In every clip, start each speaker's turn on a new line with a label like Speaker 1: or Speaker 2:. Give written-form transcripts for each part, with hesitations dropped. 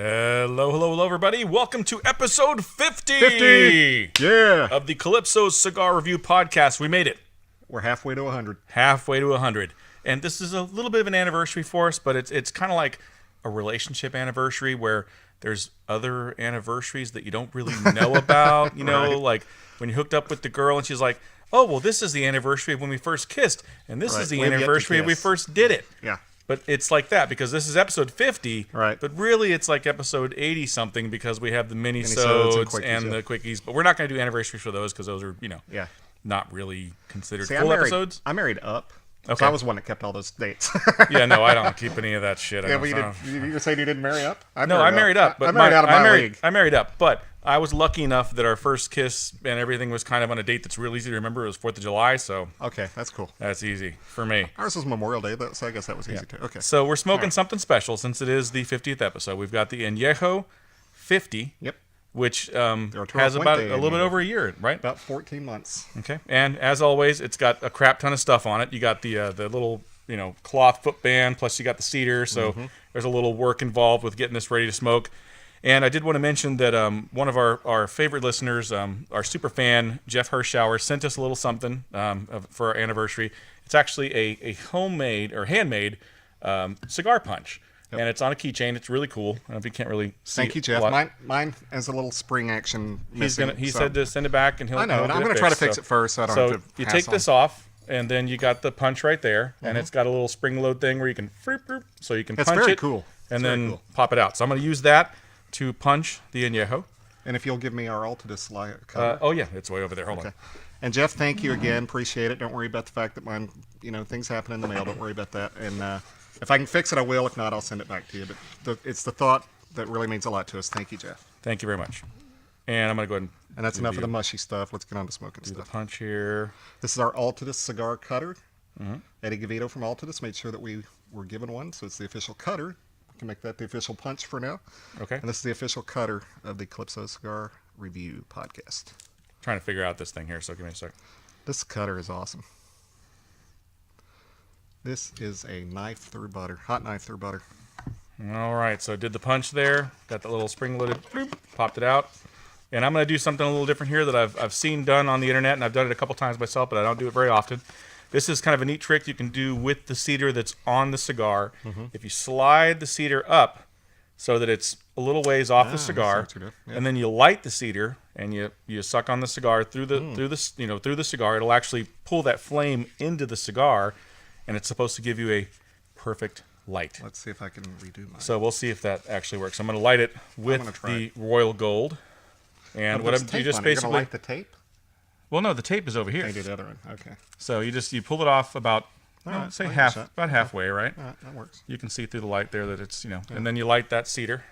Speaker 1: Hello, everybody. Welcome to episode 50,
Speaker 2: 50! Yeah!
Speaker 1: of the Calypso Cigar Review podcast. We made it.
Speaker 2: We're halfway to 100.
Speaker 1: Halfway to 100. And this is a little bit of an anniversary for us, but it's kind of like a relationship anniversary where there's other anniversaries that you don't really know about. You know,
Speaker 2: Right.
Speaker 1: like when you hooked up with the girl and she's like, oh, well, this is the anniversary of when we first kissed, and this
Speaker 2: Right.
Speaker 1: is the
Speaker 2: We've yet to
Speaker 1: anniversary we
Speaker 2: kiss.
Speaker 1: first did it.
Speaker 2: Yeah.
Speaker 1: But it's like that because this is episode 50.
Speaker 2: Right.
Speaker 1: But really, it's like episode 80-something because we have the
Speaker 2: Mini-sodes and
Speaker 1: mini-sodes
Speaker 2: quickies,
Speaker 1: and
Speaker 2: yeah.
Speaker 1: the quickies. But we're not going to do anniversaries for those because those are,
Speaker 2: Yeah.
Speaker 1: not really considered
Speaker 2: See,
Speaker 1: full episodes.
Speaker 2: I married up.
Speaker 1: Okay.
Speaker 2: So I was one that kept all those dates.
Speaker 1: Yeah, no, I don't keep any of that shit.
Speaker 2: Yeah, well, you were saying you didn't marry up?
Speaker 1: I married up. But
Speaker 2: I married out of my league.
Speaker 1: I married up, but I was lucky enough that our first kiss and everything was kind of on a date that's real easy to remember. It was 4th of July, so
Speaker 2: Okay, that's cool.
Speaker 1: that's easy for me.
Speaker 2: Ours was Memorial Day, so I guess that was easy too. Okay.
Speaker 1: So we're smoking something special since it is the 50th episode. We've got the Anejo 50,
Speaker 2: Yep.
Speaker 1: which
Speaker 2: Arturo
Speaker 1: has about
Speaker 2: Fuente
Speaker 1: a little bit
Speaker 2: Anejo.
Speaker 1: over a year, right?
Speaker 2: About 14 months.
Speaker 1: Okay. And as always, it's got a crap ton of stuff on it. You got the little cloth footband, plus you got the cedar. So there's a little work involved with getting this ready to smoke. And I did want to mention that one of our favorite listeners, our super fan Jeff Hirschauer, sent us a little something for our anniversary. It's actually a homemade or handmade cigar punch.
Speaker 2: Yep.
Speaker 1: And it's on a keychain. It's really cool. I don't know if you can't really see
Speaker 2: Thank you,
Speaker 1: it a
Speaker 2: Jeff.
Speaker 1: lot.
Speaker 2: Mine has a little spring action missing.
Speaker 1: He said to send it back, and he'll.
Speaker 2: I know,
Speaker 1: he'll
Speaker 2: and
Speaker 1: get
Speaker 2: I'm
Speaker 1: it
Speaker 2: going to try to
Speaker 1: fixed,
Speaker 2: fix it first so I don't have to
Speaker 1: you
Speaker 2: pass
Speaker 1: take
Speaker 2: on.
Speaker 1: this off, and then you got the punch right there, and it's got a little spring load thing where you can so you can
Speaker 2: It's
Speaker 1: punch
Speaker 2: very
Speaker 1: it,
Speaker 2: cool.
Speaker 1: and
Speaker 2: It's very
Speaker 1: then
Speaker 2: cool.
Speaker 1: pop it out. So I'm going to use that to punch the Añejo.
Speaker 2: And if you'll give me our Altadis cover.
Speaker 1: Oh yeah, it's way over there. Hold
Speaker 2: Okay.
Speaker 1: on.
Speaker 2: And Jeff, thank you again. Appreciate it. Don't worry about the fact that mine, things happen in the mail. Don't worry about that. And if I can fix it, I will. If not, I'll send it back to you. But it's the thought that really means a lot to us. Thank you, Jeff.
Speaker 1: Thank you very much. And I'm going to go ahead
Speaker 2: And that's enough of the
Speaker 1: review.
Speaker 2: mushy stuff. Let's get on to smoking
Speaker 1: Do the
Speaker 2: stuff.
Speaker 1: punch here.
Speaker 2: This is our Altadis cigar cutter. Eddie Gavito from Altadis made sure that we were given one, so it's the official cutter. We can make that the official punch for now.
Speaker 1: Okay.
Speaker 2: And this is the official cutter of the Calypso Cigar Review podcast.
Speaker 1: Trying to figure out this thing here, so give me a sec.
Speaker 2: This cutter is awesome. This is a knife through butter, hot knife through butter.
Speaker 1: All right, so I did the punch there. Got the little spring-loaded, bloop, popped it out. And I'm going to do something a little different here that I've seen done on the internet, and I've done it a couple times myself, but I don't do it very often. This is kind of a neat trick you can do with the cedar that's on the cigar. If you slide the cedar up so that it's a little ways off the
Speaker 2: I see
Speaker 1: cigar,
Speaker 2: what you're doing. Yeah.
Speaker 1: and then you light the cedar and you suck on the cigar through the cigar, it'll actually pull that flame into the cigar, and it's supposed to give you a perfect light.
Speaker 2: Let's see if I can redo mine.
Speaker 1: So we'll see if that actually works. I'm going to light it with
Speaker 2: gonna try
Speaker 1: the Royal Gold. And
Speaker 2: But
Speaker 1: what
Speaker 2: there's
Speaker 1: you
Speaker 2: tape
Speaker 1: just
Speaker 2: on it. You're
Speaker 1: basically
Speaker 2: gonna light the tape?
Speaker 1: well, no, the tape is over here.
Speaker 2: I do the other one. Okay.
Speaker 1: So you pull it off about
Speaker 2: right,
Speaker 1: say
Speaker 2: I'll give it a
Speaker 1: half
Speaker 2: shot.
Speaker 1: about halfway, right?
Speaker 2: All right, that works.
Speaker 1: You can see through the light there that it's and then you light that cedar.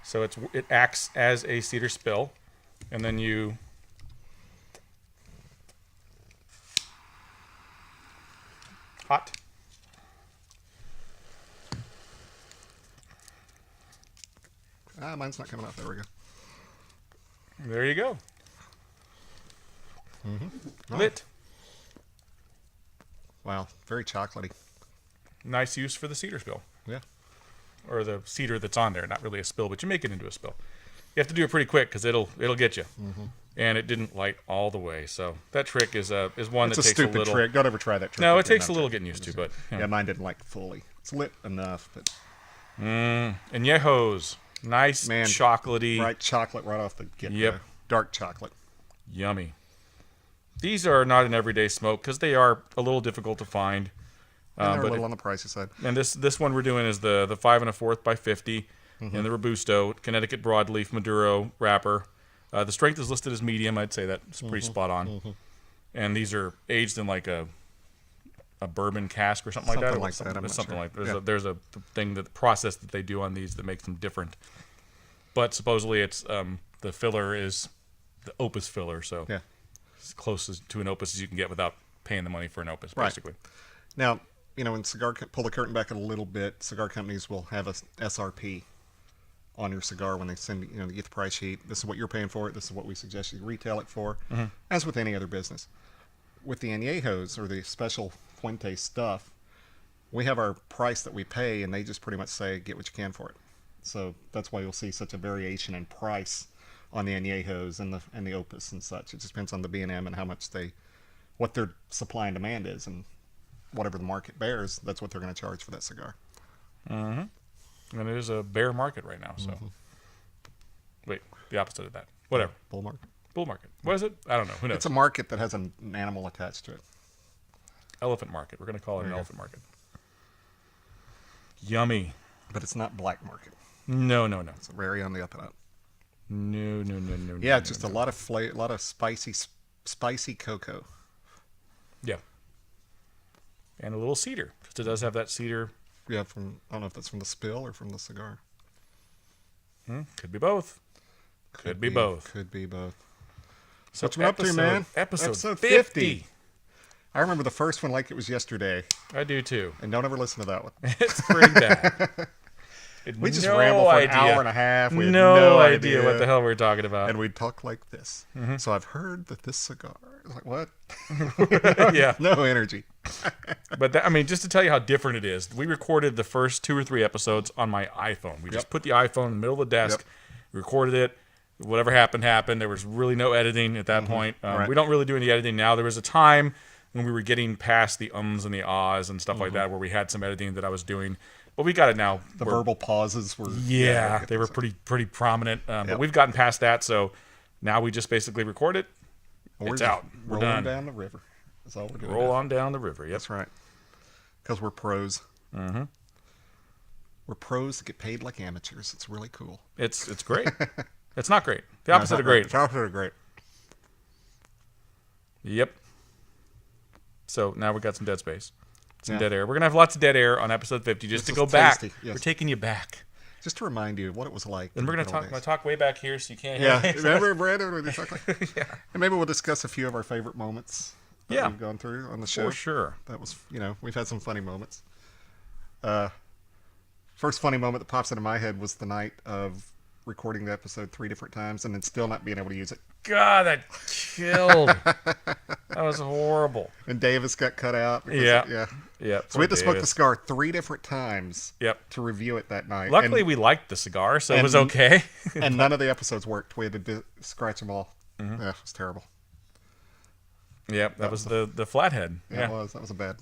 Speaker 1: So it acts as a cedar spill, and then you hot.
Speaker 2: Mine's not coming out. There we go.
Speaker 1: There you go.
Speaker 2: Mm-hmm.
Speaker 1: Lit.
Speaker 2: Wow, very chocolatey.
Speaker 1: Nice use for the cedar spill.
Speaker 2: Yeah.
Speaker 1: Or the cedar that's on there. Not really a spill, but you make it into a spill. You have to do it pretty quick because it'll get you. And it didn't light all the way. So that trick is one
Speaker 2: It's
Speaker 1: that
Speaker 2: a
Speaker 1: takes
Speaker 2: stupid
Speaker 1: a little.
Speaker 2: trick. Don't ever try that trick.
Speaker 1: No, it
Speaker 2: with your
Speaker 1: takes a
Speaker 2: knife.
Speaker 1: little getting used to, but
Speaker 2: Yeah, mine didn't like fully. It's lit enough, but
Speaker 1: Añejos, nice,
Speaker 2: Man,
Speaker 1: chocolatey,
Speaker 2: bright chocolate right off the get.
Speaker 1: Yep.
Speaker 2: Dark chocolate.
Speaker 1: yummy. These are not an everyday smoke because they are a little difficult to find.
Speaker 2: And they're a
Speaker 1: but
Speaker 2: little on the pricey side.
Speaker 1: And this one we're doing is the 5 1/4 by 50 in the Robusto Connecticut broadleaf Maduro wrapper. The strength is listed as medium. I'd say that's pretty spot on. And these are aged in like a bourbon cask or something like that.
Speaker 2: Something
Speaker 1: Or
Speaker 2: like that, I'm not
Speaker 1: something
Speaker 2: sure.
Speaker 1: like
Speaker 2: Yeah.
Speaker 1: there's a thing that the process that they do on these that makes them different. But supposedly it's the filler is the Opus filler, so
Speaker 2: Yeah.
Speaker 1: as close to an Opus as you can get without paying the money for an Opus,
Speaker 2: Right.
Speaker 1: basically.
Speaker 2: Now, when pull the curtain back a little bit, cigar companies will have a SRP on your cigar when they send you get the price sheet. This is what you're paying for it. This is what we suggest you retail it for, as with any other business. With the Añejos or the special Fuente stuff, we have our price that we pay, and they just pretty much say get what you can for it. So that's why you'll see such a variation in price on the añejos and the opus and such. It just depends on the B&M and how much what their supply and demand is, and whatever the market bears, that's what they're going to charge for that cigar.
Speaker 1: Mm-hmm. And it is a bear market right now. So, wait, the opposite of that. Whatever.
Speaker 2: Bull market.
Speaker 1: Bull market. What is it? I don't know. Who knows?
Speaker 2: It's a market that has an animal attached to it.
Speaker 1: Elephant market. We're going to call it an elephant market. Yummy.
Speaker 2: But it's not black market.
Speaker 1: No.
Speaker 2: It's very on the up and up.
Speaker 1: No.
Speaker 2: Yeah, it's just a lot of spicy cocoa.
Speaker 1: Yeah. And a little cedar, because it does have that cedar.
Speaker 2: Yeah, I don't know if that's from the spill or from the cigar.
Speaker 1: Could be both. Could be both.
Speaker 2: So what you up to, man?
Speaker 1: Episode 50.
Speaker 2: I remember the first one like it was yesterday.
Speaker 1: I do too.
Speaker 2: And don't ever listen to that one.
Speaker 1: It's pretty bad.
Speaker 2: We just ramble for an hour and a half. We had
Speaker 1: no idea what the hell we were talking about.
Speaker 2: And we'd talk like this. So I've heard that this cigar is like, what?
Speaker 1: Yeah.
Speaker 2: No energy.
Speaker 1: But just to tell you how different it is, we recorded the first 2 or 3 episodes on my iPhone. We just put the iPhone in the middle of the desk, recorded it. Whatever happened. There was really no editing at that point.
Speaker 2: Right.
Speaker 1: We don't really do any editing now. There was a time when we were getting past the ums and the ahs and stuff like that, where we had some editing that I was doing. But we got it now.
Speaker 2: The verbal pauses were...
Speaker 1: Yeah, they were pretty prominent. But we've gotten past that, so now we just basically record it. It's out. We're done.
Speaker 2: Down the river. That's all we're doing.
Speaker 1: Roll on down the river, yep.
Speaker 2: That's right. Because we're pros.
Speaker 1: Mm-hmm.
Speaker 2: We're pros that get paid like amateurs. It's really cool.
Speaker 1: It's great. It's not great. The opposite of great.
Speaker 2: The opposite of great.
Speaker 1: Yep. So now we got some dead space. Some dead air. We're going to have lots of dead air on episode 50 just to go back. Yes. We're taking you back.
Speaker 2: Just to remind you of what it was like.
Speaker 1: And we're going to talk way back here so you can't hear
Speaker 2: me. Remember, Brandon, when you talk like And maybe we'll discuss a few of our favorite moments that we've gone through on the show.
Speaker 1: For sure.
Speaker 2: That was, we've had some funny moments. First funny moment that pops into my head was the night of recording the episode 3 different times and then still not being able to use it.
Speaker 1: God, that killed. That was horrible.
Speaker 2: And Davis got cut out.
Speaker 1: Yeah.
Speaker 2: So we had to smoke the cigar 3 different times to review it that night.
Speaker 1: Luckily, we liked the cigar, so it was okay.
Speaker 2: And none of the episodes worked. We had to scratch them all. Yeah, it was terrible.
Speaker 1: Yep, that was the flathead.
Speaker 2: Yeah, it was. That was a bad...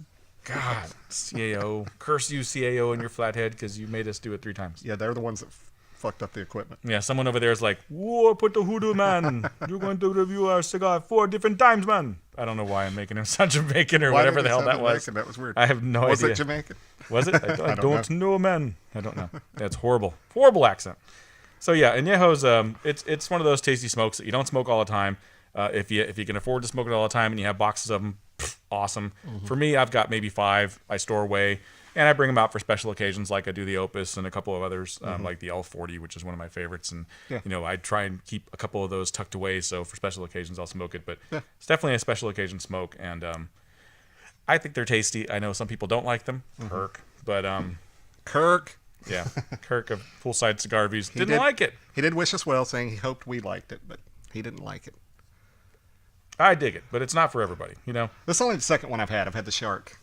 Speaker 1: God, CAO. Curse you, CAO, and your flathead, because you made us do it 3 times.
Speaker 2: Yeah, they're the ones that fucked up the equipment.
Speaker 1: Yeah, someone over there is like, whoa, put the hoodoo, man. You're going to review our cigar 4 different times, man. I don't know why I'm making him sound Jamaican or whatever the hell that was.
Speaker 2: That was weird.
Speaker 1: I have no idea.
Speaker 2: Was it Jamaican?
Speaker 1: Was it? I don't know, man. I don't know. That's horrible. Horrible accent. So yeah, Añejo's, it's one of those tasty smokes that you don't smoke all the time. If you can afford to smoke it all the time and you have boxes of them, awesome. For me, I've got maybe 5 I store away, and I bring them out for special occasions, like I do the Opus and a couple of others, like the L40, which is one of my favorites. And I try and keep a couple of those tucked away, so for special occasions I'll smoke it. But it's definitely a special occasion smoke, and I think they're tasty. I know some people don't like them, Kirk, but
Speaker 2: Kirk.
Speaker 1: Yeah, Kirk of Poolside Cigar Reviews didn't like it.
Speaker 2: He did wish us well, saying he hoped we liked it, but he didn't like it.
Speaker 1: I dig it, but it's not for everybody,
Speaker 2: This is only the second one I've had. I've had the Shark.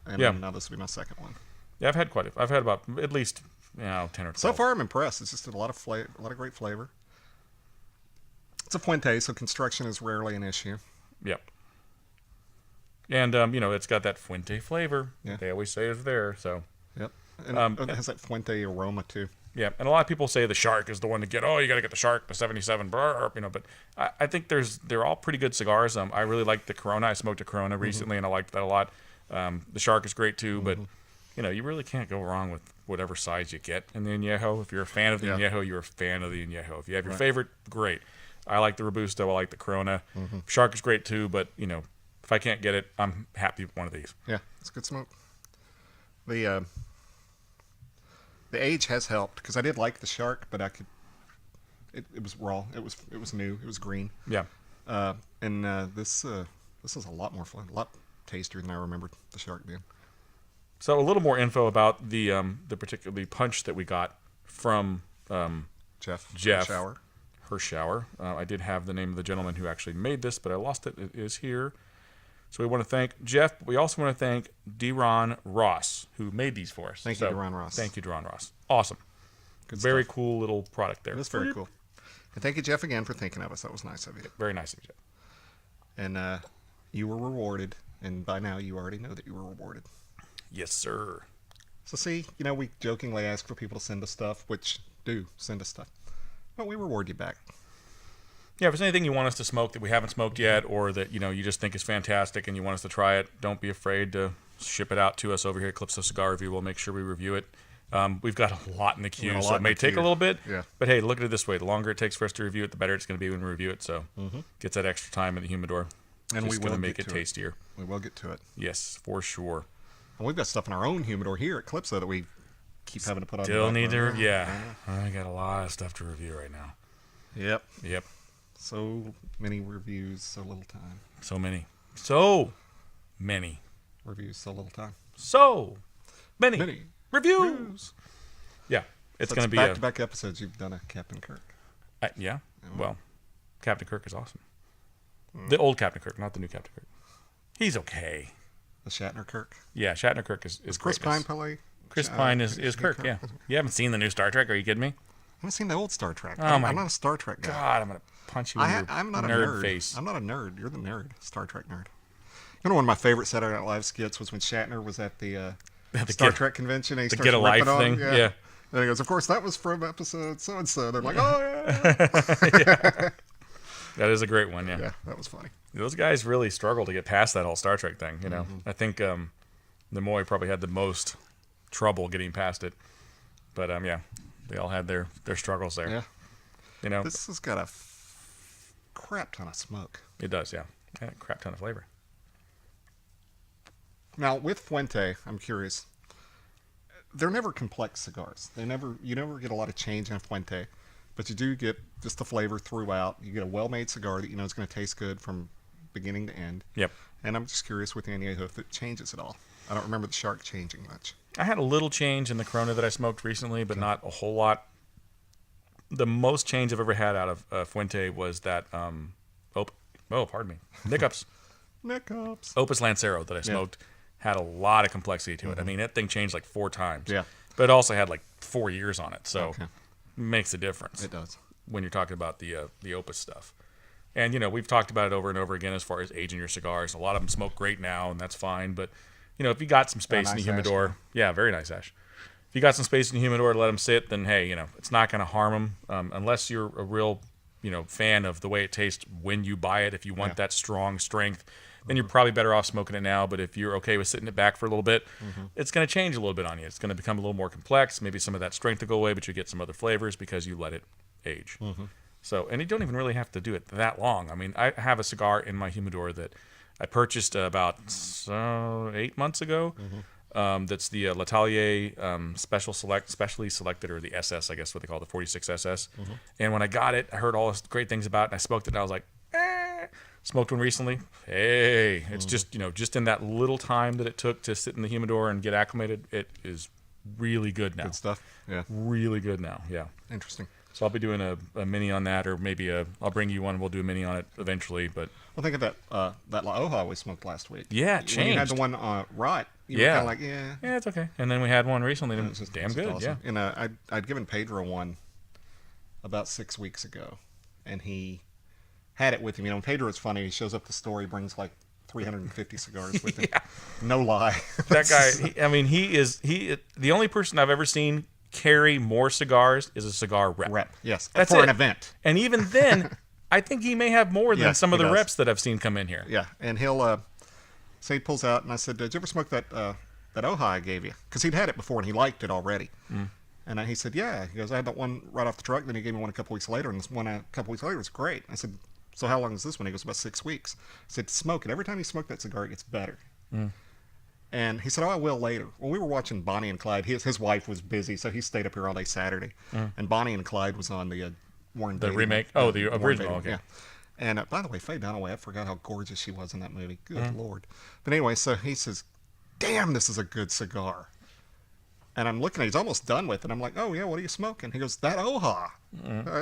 Speaker 2: And now this will be my second one.
Speaker 1: Yeah, I've had I've had about at least 10 or 12.
Speaker 2: So far, I'm impressed. It's just a lot of great flavor. It's a Fuente, so construction is rarely an issue.
Speaker 1: Yep. And it's got that Fuente flavor.
Speaker 2: Yeah.
Speaker 1: They always say it's there. So.
Speaker 2: Yep. And it has that Fuente aroma too.
Speaker 1: Yeah, and a lot of people say the Shark is the one to get. Oh, you got to get the Shark, the 77, but I think they're all pretty good cigars. I really like the Corona. I smoked a Corona recently, and I liked that a lot. The Shark is great too, but you really can't go wrong with whatever size you get in the Añejo. If you're a fan of the Añejo, you're a fan of the Añejo. If you have your favorite, great. I like the Robusto. I like the Corona. Shark is great too, but if I can't get it, I'm happy with one of these.
Speaker 2: Yeah, it's good smoke. The age has helped because I did like the Shark, but it was raw. It was new. It was green.
Speaker 1: Yeah.
Speaker 2: And this is a lot more fun, a lot tastier than I remembered the Shark being.
Speaker 1: So a little more info about the particularly punch that we got from
Speaker 2: Jeff
Speaker 1: Hirschauer. I did have the name of the gentleman who actually made this, but I lost it. It is here. So we want to thank Jeff, but we also want to thank Deron Ross, who made these for us.
Speaker 2: Thank you, Deron Ross.
Speaker 1: Thank you, Deron Ross. Awesome. Very cool little product there.
Speaker 2: That's very cool. And thank you, Jeff, again for thinking of us. That was nice of you.
Speaker 1: Very nice of you, Jeff.
Speaker 2: And you were rewarded, and by now you already know that you were rewarded.
Speaker 1: Yes, sir.
Speaker 2: So see, we jokingly ask for people to send us stuff, which do send us stuff, but we reward you back.
Speaker 1: Yeah, if there's anything you want us to smoke that we haven't smoked yet, or that you just think is fantastic and you want us to try it, don't be afraid to ship it out to us over here at Calypso Cigar Review. We'll make sure we review it. We've got a lot in the queue, so it may take a little bit.
Speaker 2: Yeah.
Speaker 1: But hey, look at it this way: the longer it takes for us to review it, the better it's going to be when we review it. So gets that extra time in the humidor,
Speaker 2: and
Speaker 1: just
Speaker 2: we will
Speaker 1: make it tastier.
Speaker 2: We will get to it.
Speaker 1: Yes, for sure.
Speaker 2: And we've got stuff in our own humidor here at Calypso that we keep having to put on.
Speaker 1: Still need to, I got a lot of stuff to review right now.
Speaker 2: Yep. So many reviews, so little time.
Speaker 1: So many
Speaker 2: Reviews, so little time.
Speaker 1: So many reviews. Yeah, it's going to be
Speaker 2: back-to-back episodes. You've done a Captain Kirk.
Speaker 1: Yeah. Well, Captain Kirk is awesome. The old Captain Kirk, not the new Captain Kirk. He's okay.
Speaker 2: The Shatner Kirk.
Speaker 1: Yeah, Shatner Kirk is
Speaker 2: Chris Pine play.
Speaker 1: Chris Pine is Kirk. Yeah. You haven't seen the new Star Trek? Are you kidding me?
Speaker 2: I haven't seen the old Star Trek.
Speaker 1: Oh
Speaker 2: I'm not a Star Trek guy.
Speaker 1: God, I'm gonna punch you in your
Speaker 2: I'm not
Speaker 1: nerd
Speaker 2: a nerd.
Speaker 1: face.
Speaker 2: I'm not a nerd. You're the nerd. Star Trek nerd. One of my favorite Saturday Night Live skits was when Shatner was at the Star Trek convention. And he
Speaker 1: the
Speaker 2: starts
Speaker 1: Get a Life
Speaker 2: ripping on,
Speaker 1: thing. Yeah.
Speaker 2: And he goes, "Of course, that was from episode so and so." They're like, "Oh yeah."
Speaker 1: Yeah. That is a great one. Yeah.
Speaker 2: Yeah, that was funny.
Speaker 1: Those guys really struggled to get past that whole Star Trek thing. I think Nimoy probably had the most trouble getting past it. But yeah, they all had their struggles there.
Speaker 2: Yeah. This has got a crap ton of smoke.
Speaker 1: It does, yeah. And a crap ton of flavor.
Speaker 2: Now, with Fuente, I'm curious. They're never complex cigars. You never get a lot of change in Fuente, but you do get just the flavor throughout. You get a well-made cigar that you know is going to taste good from beginning to end.
Speaker 1: Yep.
Speaker 2: And I'm just curious with the Anejo if it changes at all. I don't remember the Shark changing much.
Speaker 1: I had a little change in the Corona that I smoked recently, but not a whole lot. The most change I've ever had out of Fuente was that Nick-Ups.
Speaker 2: Nick-Ups.
Speaker 1: Opus Lancero that I smoked had a lot of complexity to it. I mean, that thing changed like 4 times.
Speaker 2: Yeah.
Speaker 1: But it also had like 4 years on it, so it makes a difference.
Speaker 2: It does.
Speaker 1: When you're talking about the Opus stuff. And, we've talked about it over and over again as far as aging your cigars. A lot of them smoke great now, and that's fine. But, if you got some space in the humidor, very nice ash. If you got some space in the humidor to let them sit, then, hey, it's not going to harm them unless you're a real, fan of the way it tastes when you buy it. If you want that strong strength, then you're probably better off smoking it now. But if you're okay with sitting it back for a little bit, it's going to change a little bit on you. It's going to become a little more complex. Maybe some of that strength will go away, but you get some other flavors because you let it age. So, and you don't even really have to do it that long. I mean, I have a cigar in my humidor that I purchased about 8 months ago. That's the L'Atelier specially selected, or the SS, I guess what they call the 46 SS. And when I got it, I heard all this great things about it, and I smoked it, and I was like, Smoked one recently. Hey, it's just, just in that little time that it took to sit in the humidor and get acclimated, it is really good now.
Speaker 2: Good stuff. Yeah.
Speaker 1: Really good now. Yeah.
Speaker 2: Interesting.
Speaker 1: So I'll be doing a mini on that, or maybe I'll bring you one. We'll do a mini on it eventually. But
Speaker 2: well, think of that La Hoja we smoked last week.
Speaker 1: Yeah, it changed.
Speaker 2: When you had the one right. You were kind of like,
Speaker 1: yeah, it's okay. And then we had one recently. And it was damn good.
Speaker 2: Awesome.
Speaker 1: Yeah.
Speaker 2: And I'd given Pedro one about 6 weeks ago, and he had it with him. Pedro's funny. He shows up at the store. He brings like 350 cigars with him. No lie.
Speaker 1: That guy. He is the only person I've ever seen carry more cigars is a cigar rep.
Speaker 2: Yes.
Speaker 1: That's
Speaker 2: for
Speaker 1: it.
Speaker 2: An event.
Speaker 1: And even then, I think he may have more than some of the reps that I've seen come in here.
Speaker 2: Yeah. And he'll say he pulls out, and I said, "Did you ever smoke that Hoja I gave you?" Because he'd had it before and he liked it already. And he said, "Yeah." He goes, "I had that one right off the truck." Then he gave me one a couple weeks later, and this one a couple weeks later was great. I said, "So how long is this one?" He goes, "About 6 weeks." I said, "Smoke it. Every time you smoke that cigar, it gets better." And he said, "Oh, I will later." Well, we were watching Bonnie and Clyde. His wife was busy, so he stayed up here all day Saturday. And Bonnie and Clyde was on the Warren Beatty.
Speaker 1: The remake? Oh, the original. Okay.
Speaker 2: Yeah. And by the way, Faye Dunaway, I forgot how gorgeous she was in that movie. Good Lord. But anyway, so he says, "Damn, this is a good cigar." And I'm looking at it. He's almost done with it. I'm like, "Oh, yeah, what are you smoking?" He goes, "That Hoja."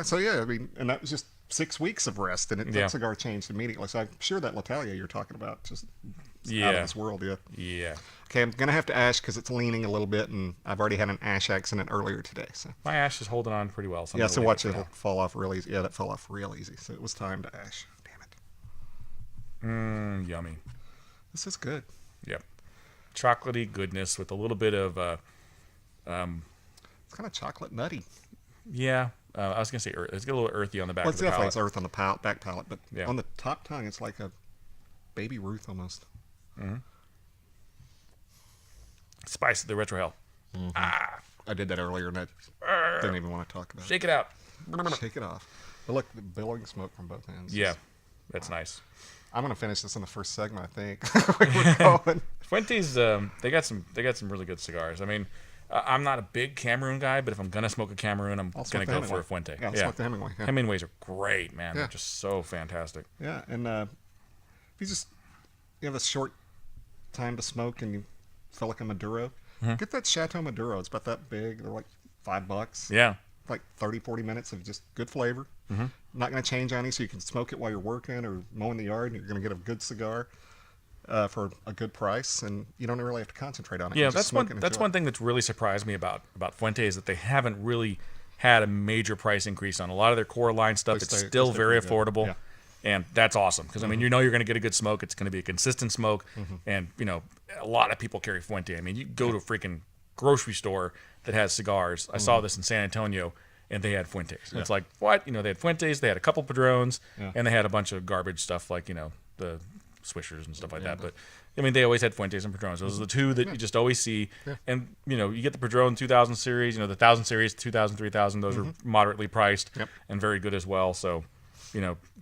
Speaker 2: So, yeah, and that was just 6 weeks of rest, and that cigar changed immediately. So I'm sure that L'Atelier you're talking about just out of this world. Yeah.
Speaker 1: Yeah.
Speaker 2: Okay, I'm gonna have to ash because it's leaning a little bit, and I've already had an ash accident earlier today. So
Speaker 1: My ash is holding on pretty well. So
Speaker 2: yeah, so watch it fall off real easy. Yeah, that fell off real easy. So it was time to ash. Damn it.
Speaker 1: Yummy.
Speaker 2: This is good.
Speaker 1: Yep. Chocolatey goodness with a little bit of
Speaker 2: It's kind of chocolate nutty.
Speaker 1: yeah. I was gonna say earth. It's got a little earthy on the back
Speaker 2: Well,
Speaker 1: of
Speaker 2: it's
Speaker 1: the
Speaker 2: definitely
Speaker 1: palate.
Speaker 2: earth on the back palate, but
Speaker 1: Yeah.
Speaker 2: on the top tongue, it's like a baby Ruth almost.
Speaker 1: Spice of the retro hell.
Speaker 2: I did that earlier, and I didn't even want to talk about
Speaker 1: Shake it out.
Speaker 2: it. Shake it off. But look, the billowing smoke from both ends.
Speaker 1: Yeah, that's nice.
Speaker 2: I'm gonna finish this in the first segment, I think. We're going.
Speaker 1: Fuente's, they got some really good cigars. I mean, I'm not a big Cameroon guy, but if I'm gonna smoke a Cameroon, I'm gonna go for a Fuente.
Speaker 2: Yeah, I'll smoke the Hemingway. Yeah.
Speaker 1: Hemingways are great, man.
Speaker 2: Yeah.
Speaker 1: They're just so fantastic.
Speaker 2: Yeah, and if you have a short time to smoke and you feel like a Maduro, get that Chateau Maduro. It's about that big. They're like $5.
Speaker 1: Yeah.
Speaker 2: Like 30, 40 minutes of just good flavor. Not going to change on you, so you can smoke it while you're working or mowing the yard, and you're going to get a good cigar for a good price, and you don't really have to concentrate on it.
Speaker 1: Yeah,
Speaker 2: You just
Speaker 1: that's
Speaker 2: smoke
Speaker 1: one.
Speaker 2: it and
Speaker 1: That's
Speaker 2: enjoy
Speaker 1: one
Speaker 2: it.
Speaker 1: thing that's really surprised me about Fuente is that they haven't really had a major price increase on a lot of their core line stuff. It's
Speaker 2: They
Speaker 1: still
Speaker 2: stay
Speaker 1: very
Speaker 2: pretty good.
Speaker 1: affordable,
Speaker 2: Yeah.
Speaker 1: and that's awesome because I mean, you're going to get a good smoke. It's going to be a consistent smoke, and a lot of people carry Fuente. I mean, you go to a freaking grocery store that has cigars. I saw this in San Antonio, and they had Fuentes. And it's like, what? They had Fuentes, they had a couple Padrones, and they had a bunch of garbage stuff like, the Swishers and stuff like that. But, I mean, they always had Fuentes and Padrones. Those are the two that you just always see.
Speaker 2: Yeah.
Speaker 1: And, you get the Padron 2000 series, the 1000 series, 2000, 3000. Those are moderately priced and very good as well. So,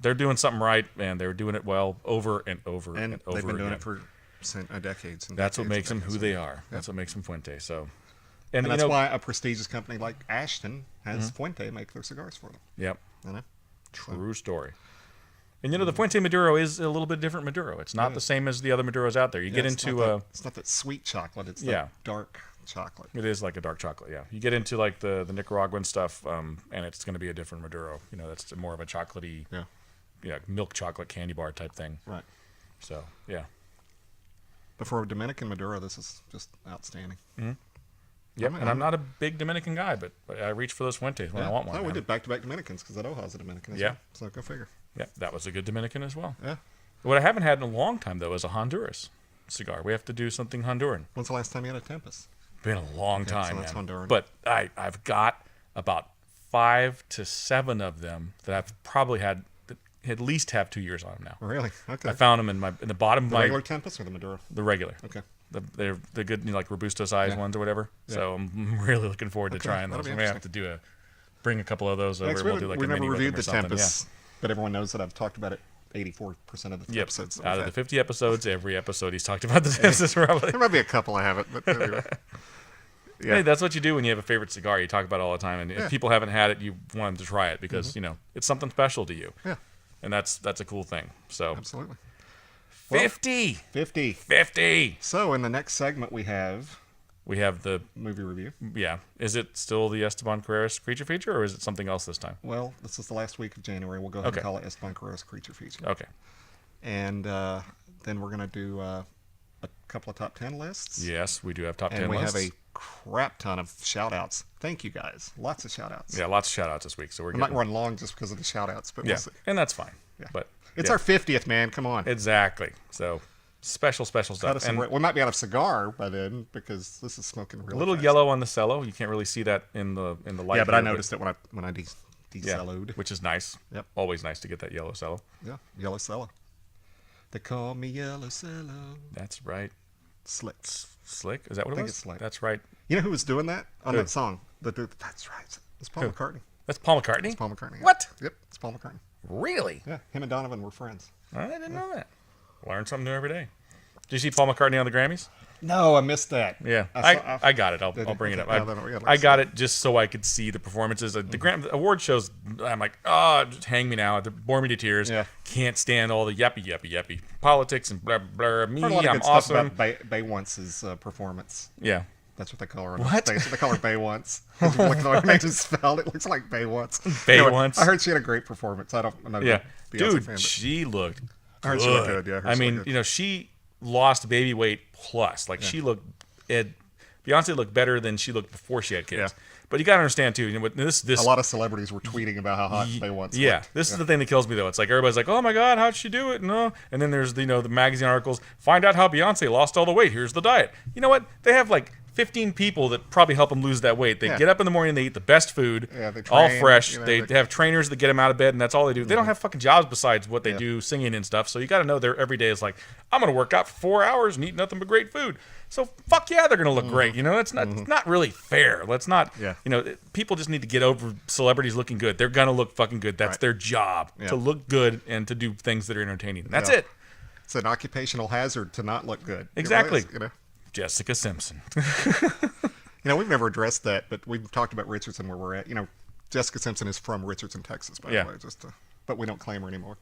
Speaker 1: they're doing something right, and they're doing it well over and over and over
Speaker 2: they've been doing
Speaker 1: again.
Speaker 2: it for decades. And
Speaker 1: That's what
Speaker 2: decades
Speaker 1: makes
Speaker 2: and
Speaker 1: them who
Speaker 2: decades.
Speaker 1: they are. That's what makes them Fuente. So,
Speaker 2: And that's why a prestigious company like Ashton has Fuente make their cigars for them.
Speaker 1: Yep.
Speaker 2: You know?
Speaker 1: True story. And the Fuente Maduro is a little bit different Maduro. It's not the same as the other Maduros out there. You get
Speaker 2: It's
Speaker 1: into
Speaker 2: not it's not that sweet chocolate. It's that dark chocolate.
Speaker 1: it is like a dark chocolate. Yeah, you get into like the Nicaraguan stuff, and it's going to be a different Maduro. That's more of a chocolatey, milk chocolate candy bar type thing.
Speaker 2: Right.
Speaker 1: So yeah.
Speaker 2: But for a Dominican Maduro, this is just outstanding.
Speaker 1: Yep. And I'm not a big Dominican guy, but I reach for those Fuentes when I want one.
Speaker 2: No, we
Speaker 1: man.
Speaker 2: did back-to-back Dominicans because that Oja's a Dominican as
Speaker 1: Yeah.
Speaker 2: well. So go figure.
Speaker 1: Yeah, that was a good Dominican as well.
Speaker 2: Yeah.
Speaker 1: What I haven't had in a long time though is a Honduras cigar. We have to do something Honduran.
Speaker 2: When's the last time you had a Tempest?
Speaker 1: Been a long time,
Speaker 2: so that's
Speaker 1: man.
Speaker 2: Honduran.
Speaker 1: But I've got about 5 to 7 of them that I've probably had that at least have 2 years on them now.
Speaker 2: Really? Okay.
Speaker 1: I found them in the bottom of
Speaker 2: The
Speaker 1: my
Speaker 2: regular Tempest or the Maduro?
Speaker 1: the regular.
Speaker 2: Okay.
Speaker 1: They're the good like robusto size ones or whatever. So I'm really looking forward to trying
Speaker 2: that'll
Speaker 1: those.
Speaker 2: be
Speaker 1: We may have to bring a couple of those over.
Speaker 2: Next,
Speaker 1: We'll do like
Speaker 2: we've
Speaker 1: a
Speaker 2: never
Speaker 1: mini with them
Speaker 2: reviewed
Speaker 1: or
Speaker 2: the
Speaker 1: something.
Speaker 2: Tempest, but everyone knows that I've talked about it 84% of the
Speaker 1: Yep.
Speaker 2: episodes. that
Speaker 1: Out
Speaker 2: we've
Speaker 1: of the
Speaker 2: had.
Speaker 1: 50 episodes, every episode he's talked about the Tempest probably.
Speaker 2: There might be a couple I haven't, but anyway.
Speaker 1: Hey, that's what you do when you have a favorite cigar. You talk about it all the time, and if people haven't had it, you want them to try it because it's something special to you.
Speaker 2: Yeah.
Speaker 1: And that's a cool thing. So
Speaker 2: Absolutely.
Speaker 1: 50.
Speaker 2: 50. So in the next segment we have
Speaker 1: the
Speaker 2: movie review.
Speaker 1: Is it still the Esteban Carreras creature feature, or is it something else this time?
Speaker 2: Well, this is the last week of January. We'll go ahead and call it Esteban Carreras Creature Feature.
Speaker 1: Okay.
Speaker 2: And then we're going to do a couple of top 10 lists.
Speaker 1: Yes, we do have top 10
Speaker 2: And we
Speaker 1: lists.
Speaker 2: have a crap ton of shout-outs. Thank you, guys. Lots of shout-outs.
Speaker 1: Yeah, lots of shout outs this week. So we're
Speaker 2: I'm not going to run long just because of the shout-outs, but we'll see.
Speaker 1: and that's fine.
Speaker 2: Yeah.
Speaker 1: But
Speaker 2: It's our 50th, man. Come on.
Speaker 1: exactly. So special stuff. And
Speaker 2: We might be out of cigar by then because this is smoking really
Speaker 1: a little
Speaker 2: fast.
Speaker 1: yellow on the cello. You can't really see that in the light.
Speaker 2: Yeah, but I
Speaker 1: here,
Speaker 2: noticed it when I de-celloed.
Speaker 1: which is nice.
Speaker 2: Yep.
Speaker 1: Always nice to get that yellow cello.
Speaker 2: Yeah, yellow cello. They call me yellow cello.
Speaker 1: That's right.
Speaker 2: Slick.
Speaker 1: Slick? Is that what it
Speaker 2: think
Speaker 1: was?
Speaker 2: it's Slick.
Speaker 1: That's right.
Speaker 2: You know who was doing that on
Speaker 1: Who?
Speaker 2: that song? That's right. It's Paul McCartney.
Speaker 1: That's Paul McCartney?
Speaker 2: It's Paul McCartney. yeah.
Speaker 1: What?
Speaker 2: Yep, it's Paul McCartney.
Speaker 1: Really?
Speaker 2: Yeah, him and Donovan were friends.
Speaker 1: I didn't know that. Learn something new every day. Did you see Paul McCartney on the Grammys?
Speaker 2: No, I missed that.
Speaker 1: Yeah,
Speaker 2: I
Speaker 1: I got it. I'll
Speaker 2: Did you?
Speaker 1: bring it up.
Speaker 2: Okay. No, no, we gotta
Speaker 1: I got
Speaker 2: see
Speaker 1: it just so I could see the performances. The award shows, I'm like, oh, just hang me now. They bore me to tears.
Speaker 2: Yeah.
Speaker 1: Can't stand all the yappy politics and blah, blah. Me,
Speaker 2: Heard a lot of
Speaker 1: I'm
Speaker 2: good stuff
Speaker 1: awesome.
Speaker 2: about Bay Once's performance.
Speaker 1: Yeah.
Speaker 2: That's what they call her.
Speaker 1: What?
Speaker 2: They call her Bay Once. If you look at the way they spelled it, looks like Bay Once.
Speaker 1: Bay Once.
Speaker 2: I heard she had a great performance. I'm not a
Speaker 1: Yeah.
Speaker 2: Beyonce
Speaker 1: Dude,
Speaker 2: fan, but
Speaker 1: she looked
Speaker 2: I heard
Speaker 1: good.
Speaker 2: she looked good, yeah, I heard
Speaker 1: I
Speaker 2: she
Speaker 1: mean,
Speaker 2: looked good.
Speaker 1: she lost baby weight plus. Like she looked, Beyonce looked better than she looked before she had kids.
Speaker 2: Yeah.
Speaker 1: But you got to understand too. You know, this
Speaker 2: a lot of celebrities were tweeting about how hot they once looked.
Speaker 1: This is the thing that kills me though. It's like everybody's like, "Oh my God, how'd she do it?" No, and then there's the magazine articles. Find out how Beyonce lost all the weight. Here's the diet. You know what? They have like 15 people that probably help them lose that weight. They get up in the morning, they eat the best food,
Speaker 2: they train,
Speaker 1: all fresh. They have trainers that get them out of bed, and that's all they do. They don't have fucking jobs besides what they do, singing and stuff. So you got to know their every day is like, I'm going to work out for 4 hours and eat nothing but great food. So fuck yeah, they're going to look great. You know, it's not really fair. Let's not.
Speaker 2: Yeah.
Speaker 1: You know, people just need to get over celebrities looking good. They're going to look fucking good. That's their job to look good and to do things that are entertaining. That's it.
Speaker 2: It's an occupational hazard to not look good.
Speaker 1: Exactly.
Speaker 2: It really is, you know.
Speaker 1: Jessica Simpson.
Speaker 2: We've never addressed that, but we've talked about Richardson where we're at. You know, Jessica Simpson is from Richardson, Texas, by the way. But we don't claim her anymore.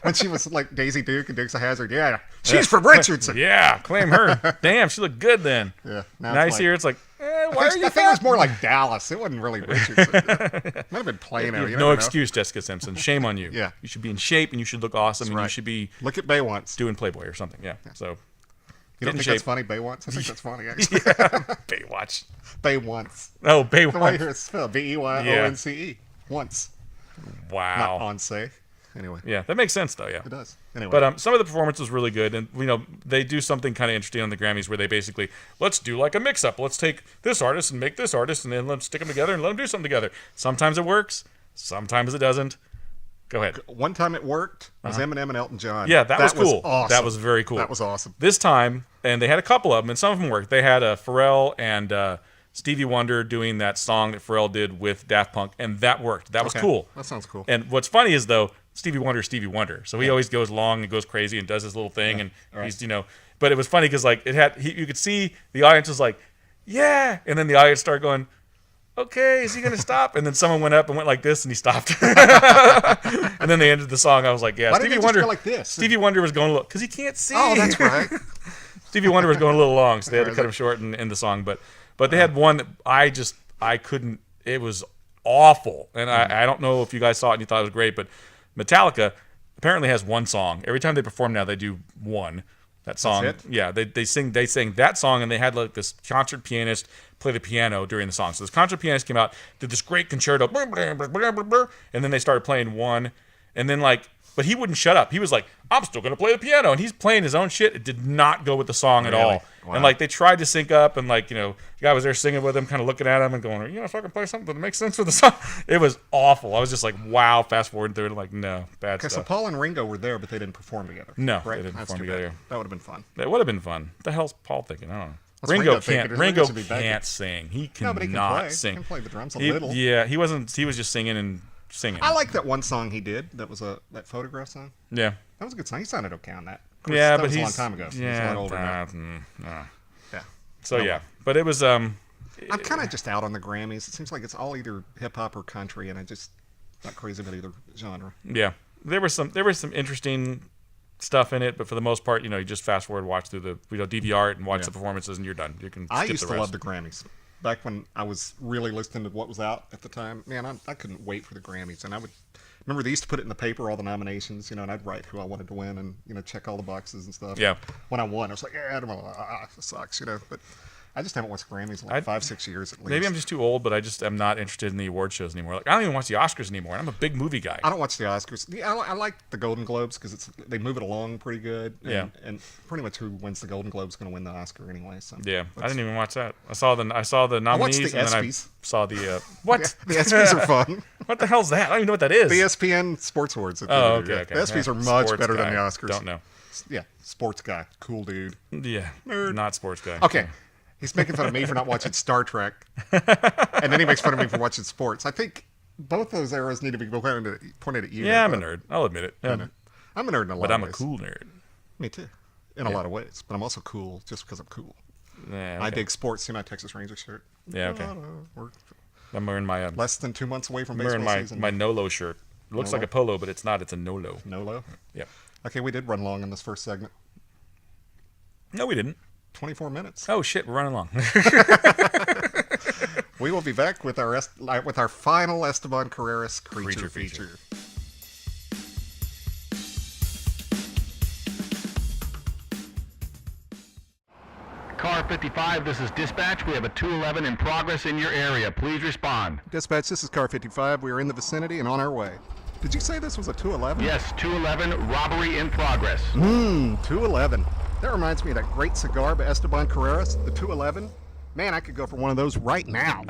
Speaker 2: When she was like Daisy Duke and Dukes of Hazzard, she's from Richardson.
Speaker 1: Claim her. Damn, she looked good then.
Speaker 2: Yeah.
Speaker 1: Now you see her, it's like, why are you?
Speaker 2: I think it was more like Dallas. It wasn't really Richardson. Might have been Plano.
Speaker 1: No excuse, Jessica Simpson. Shame on you.
Speaker 2: Yeah.
Speaker 1: You should be in shape and you should look awesome.
Speaker 2: That's
Speaker 1: and
Speaker 2: right.
Speaker 1: You should be
Speaker 2: look at Bay once
Speaker 1: doing Playboy or something. Yeah. So.
Speaker 2: You don't think that's funny, Bay once? I think that's funny, actually.
Speaker 1: Baywatch.
Speaker 2: Bay once.
Speaker 1: Oh, Baywatch.
Speaker 2: The way here it's spelled. Beyonce. Once.
Speaker 1: Wow.
Speaker 2: Not once. Anyway.
Speaker 1: Yeah, that makes sense, though, yeah.
Speaker 2: It does. Anyway.
Speaker 1: But some of the performance was really good. And, they do something kind of interesting on the Grammys where they basically, let's do like a mix-up. Let's take this artist and make this artist and then let's stick them together and let them do something together. Sometimes it works. Sometimes it doesn't. Go ahead.
Speaker 2: One time it worked was Eminem and Elton John.
Speaker 1: Yeah, that was cool.
Speaker 2: Awesome.
Speaker 1: That was very cool.
Speaker 2: That was awesome.
Speaker 1: This time, and they had a couple of them, and some of them worked. They had Pharrell and Stevie Wonder doing that song that Pharrell did with Daft Punk, and that worked. That was cool.
Speaker 2: That sounds cool.
Speaker 1: And what's funny is, though, Stevie Wonder. So he always goes long and goes crazy and does his little thing, and he's, But it was funny because, like, you could see the audience was like, yeah! And then the audience started going, okay, is he going to stop? And then someone went up and went like this, and he stopped. And then they ended the song. I was like, yeah,
Speaker 2: Why Stevie Wonder. Go like this?
Speaker 1: Stevie Wonder was going a little, because he can't see.
Speaker 2: Oh, that's right.
Speaker 1: Stevie Wonder was going a little long, so they had to cut him short in the song. But they had one that I couldn't. It was awful, and I don't know if you guys saw it and you thought it was great, but Metallica apparently has one song. Every time they perform now, they do one. That song,
Speaker 2: That's it?
Speaker 1: Yeah, they sang that song, and they had like this concert pianist play the piano during the song. So this concert pianist came out, did this great concerto, and then they started playing one, and then but he wouldn't shut up. He was like, I'm still gonna play the piano, and he's playing his own shit. It did not go with the song at all. Wow. And they tried to sync up, and the guy was there singing with him, kind of looking at him and going, are you gonna fucking play something that makes sense with the song? It was awful. I was just like, wow, fast forward through it, like, no, bad stuff.
Speaker 2: So Paul and Ringo were there, but they didn't perform together.
Speaker 1: No,
Speaker 2: right?
Speaker 1: They didn't perform together.
Speaker 2: That would have been fun.
Speaker 1: That would have been fun. What the hell's Paul thinking? I don't know.
Speaker 2: Ringo
Speaker 1: can't sing. He cannot
Speaker 2: but he can play.
Speaker 1: sing.
Speaker 2: He can play the drums a little.
Speaker 1: Yeah, he wasn't. He was just singing and singing.
Speaker 2: I like that one song he did. That was that photograph song.
Speaker 1: Yeah,
Speaker 2: that was a good song. He sounded okay on that. Of course,
Speaker 1: yeah,
Speaker 2: that
Speaker 1: but
Speaker 2: was
Speaker 1: he's
Speaker 2: a long time ago. So
Speaker 1: yeah,
Speaker 2: he's a lot older
Speaker 1: now.
Speaker 2: Yeah.
Speaker 1: So yeah, but it was. I'm
Speaker 2: kind of just out on the Grammys. It seems like it's all either hip hop or country, and I just not crazy about either genre.
Speaker 1: Yeah, there was some interesting stuff in it, but for the most part, you just fast forward, watch through the DVR it, and watch the performances, and you're done. You can.
Speaker 2: I used to love the Grammys back when I was really listening to what was out at the time. Man, I couldn't wait for the Grammys, and I would remember they used to put it in the paper, all the nominations, and I'd write who I wanted to win, and check all the boxes and stuff.
Speaker 1: Yeah.
Speaker 2: When I won, I was like, yeah, it sucks, but. I just haven't watched Grammys in 5-6 years at least.
Speaker 1: Maybe I'm just too old, but I just am not interested in the award shows anymore. Like I don't even watch the Oscars anymore. I'm a big movie guy.
Speaker 2: I don't watch the Oscars. I like the Golden Globes because they move it along pretty good. And, and pretty much who wins the Golden Globe is going to win the Oscar anyway. So
Speaker 1: yeah, I didn't even watch that. I saw the nominees
Speaker 2: I watched the
Speaker 1: and
Speaker 2: ESPYs.
Speaker 1: then I saw the what?
Speaker 2: The ESPYs are fun.
Speaker 1: What the hell's that? I don't even know what that is.
Speaker 2: The ESPN Sports Awards.
Speaker 1: Oh, okay.
Speaker 2: The ESPYs are much better than the Oscars.
Speaker 1: Don't know.
Speaker 2: Yeah, sports guy, cool dude.
Speaker 1: Yeah,
Speaker 2: nerd.
Speaker 1: Not sports guy.
Speaker 2: Okay. He's making fun of me for not watching Star Trek, and then he makes fun of me for watching sports. I think both those arrows need to be pointed at you.
Speaker 1: Yeah, I'm a nerd. I'll admit it. Yeah.
Speaker 2: I'm a nerd in a lot of ways.
Speaker 1: But I'm a cool nerd.
Speaker 2: Me too, in a lot of ways. But I'm also cool just because I'm cool.
Speaker 1: Yeah, okay.
Speaker 2: I dig sports. See my Texas Ranger shirt?
Speaker 1: Yeah, okay. I'm wearing my
Speaker 2: less than 2 months away from baseball season.
Speaker 1: My Nolo shirt. It looks like a polo, but it's not. It's a Nolo.
Speaker 2: Nolo?
Speaker 1: Yeah.
Speaker 2: Okay, we did run long in this first segment.
Speaker 1: No, we didn't.
Speaker 2: 24 minutes.
Speaker 1: Oh shit, we're running long.
Speaker 2: We will be back with our final Esteban Carreras creature feature.
Speaker 3: Car 55, this is dispatch. We have a 211 in progress in your area. Please respond.
Speaker 2: Dispatch, this is Car 55. We are in the vicinity and on our way. Did you say this was a 211?
Speaker 3: Yes, 211, robbery in progress.
Speaker 2: 211. That reminds me of that great cigar by Esteban Carreras, the 211. Man, I could go for one of those right now.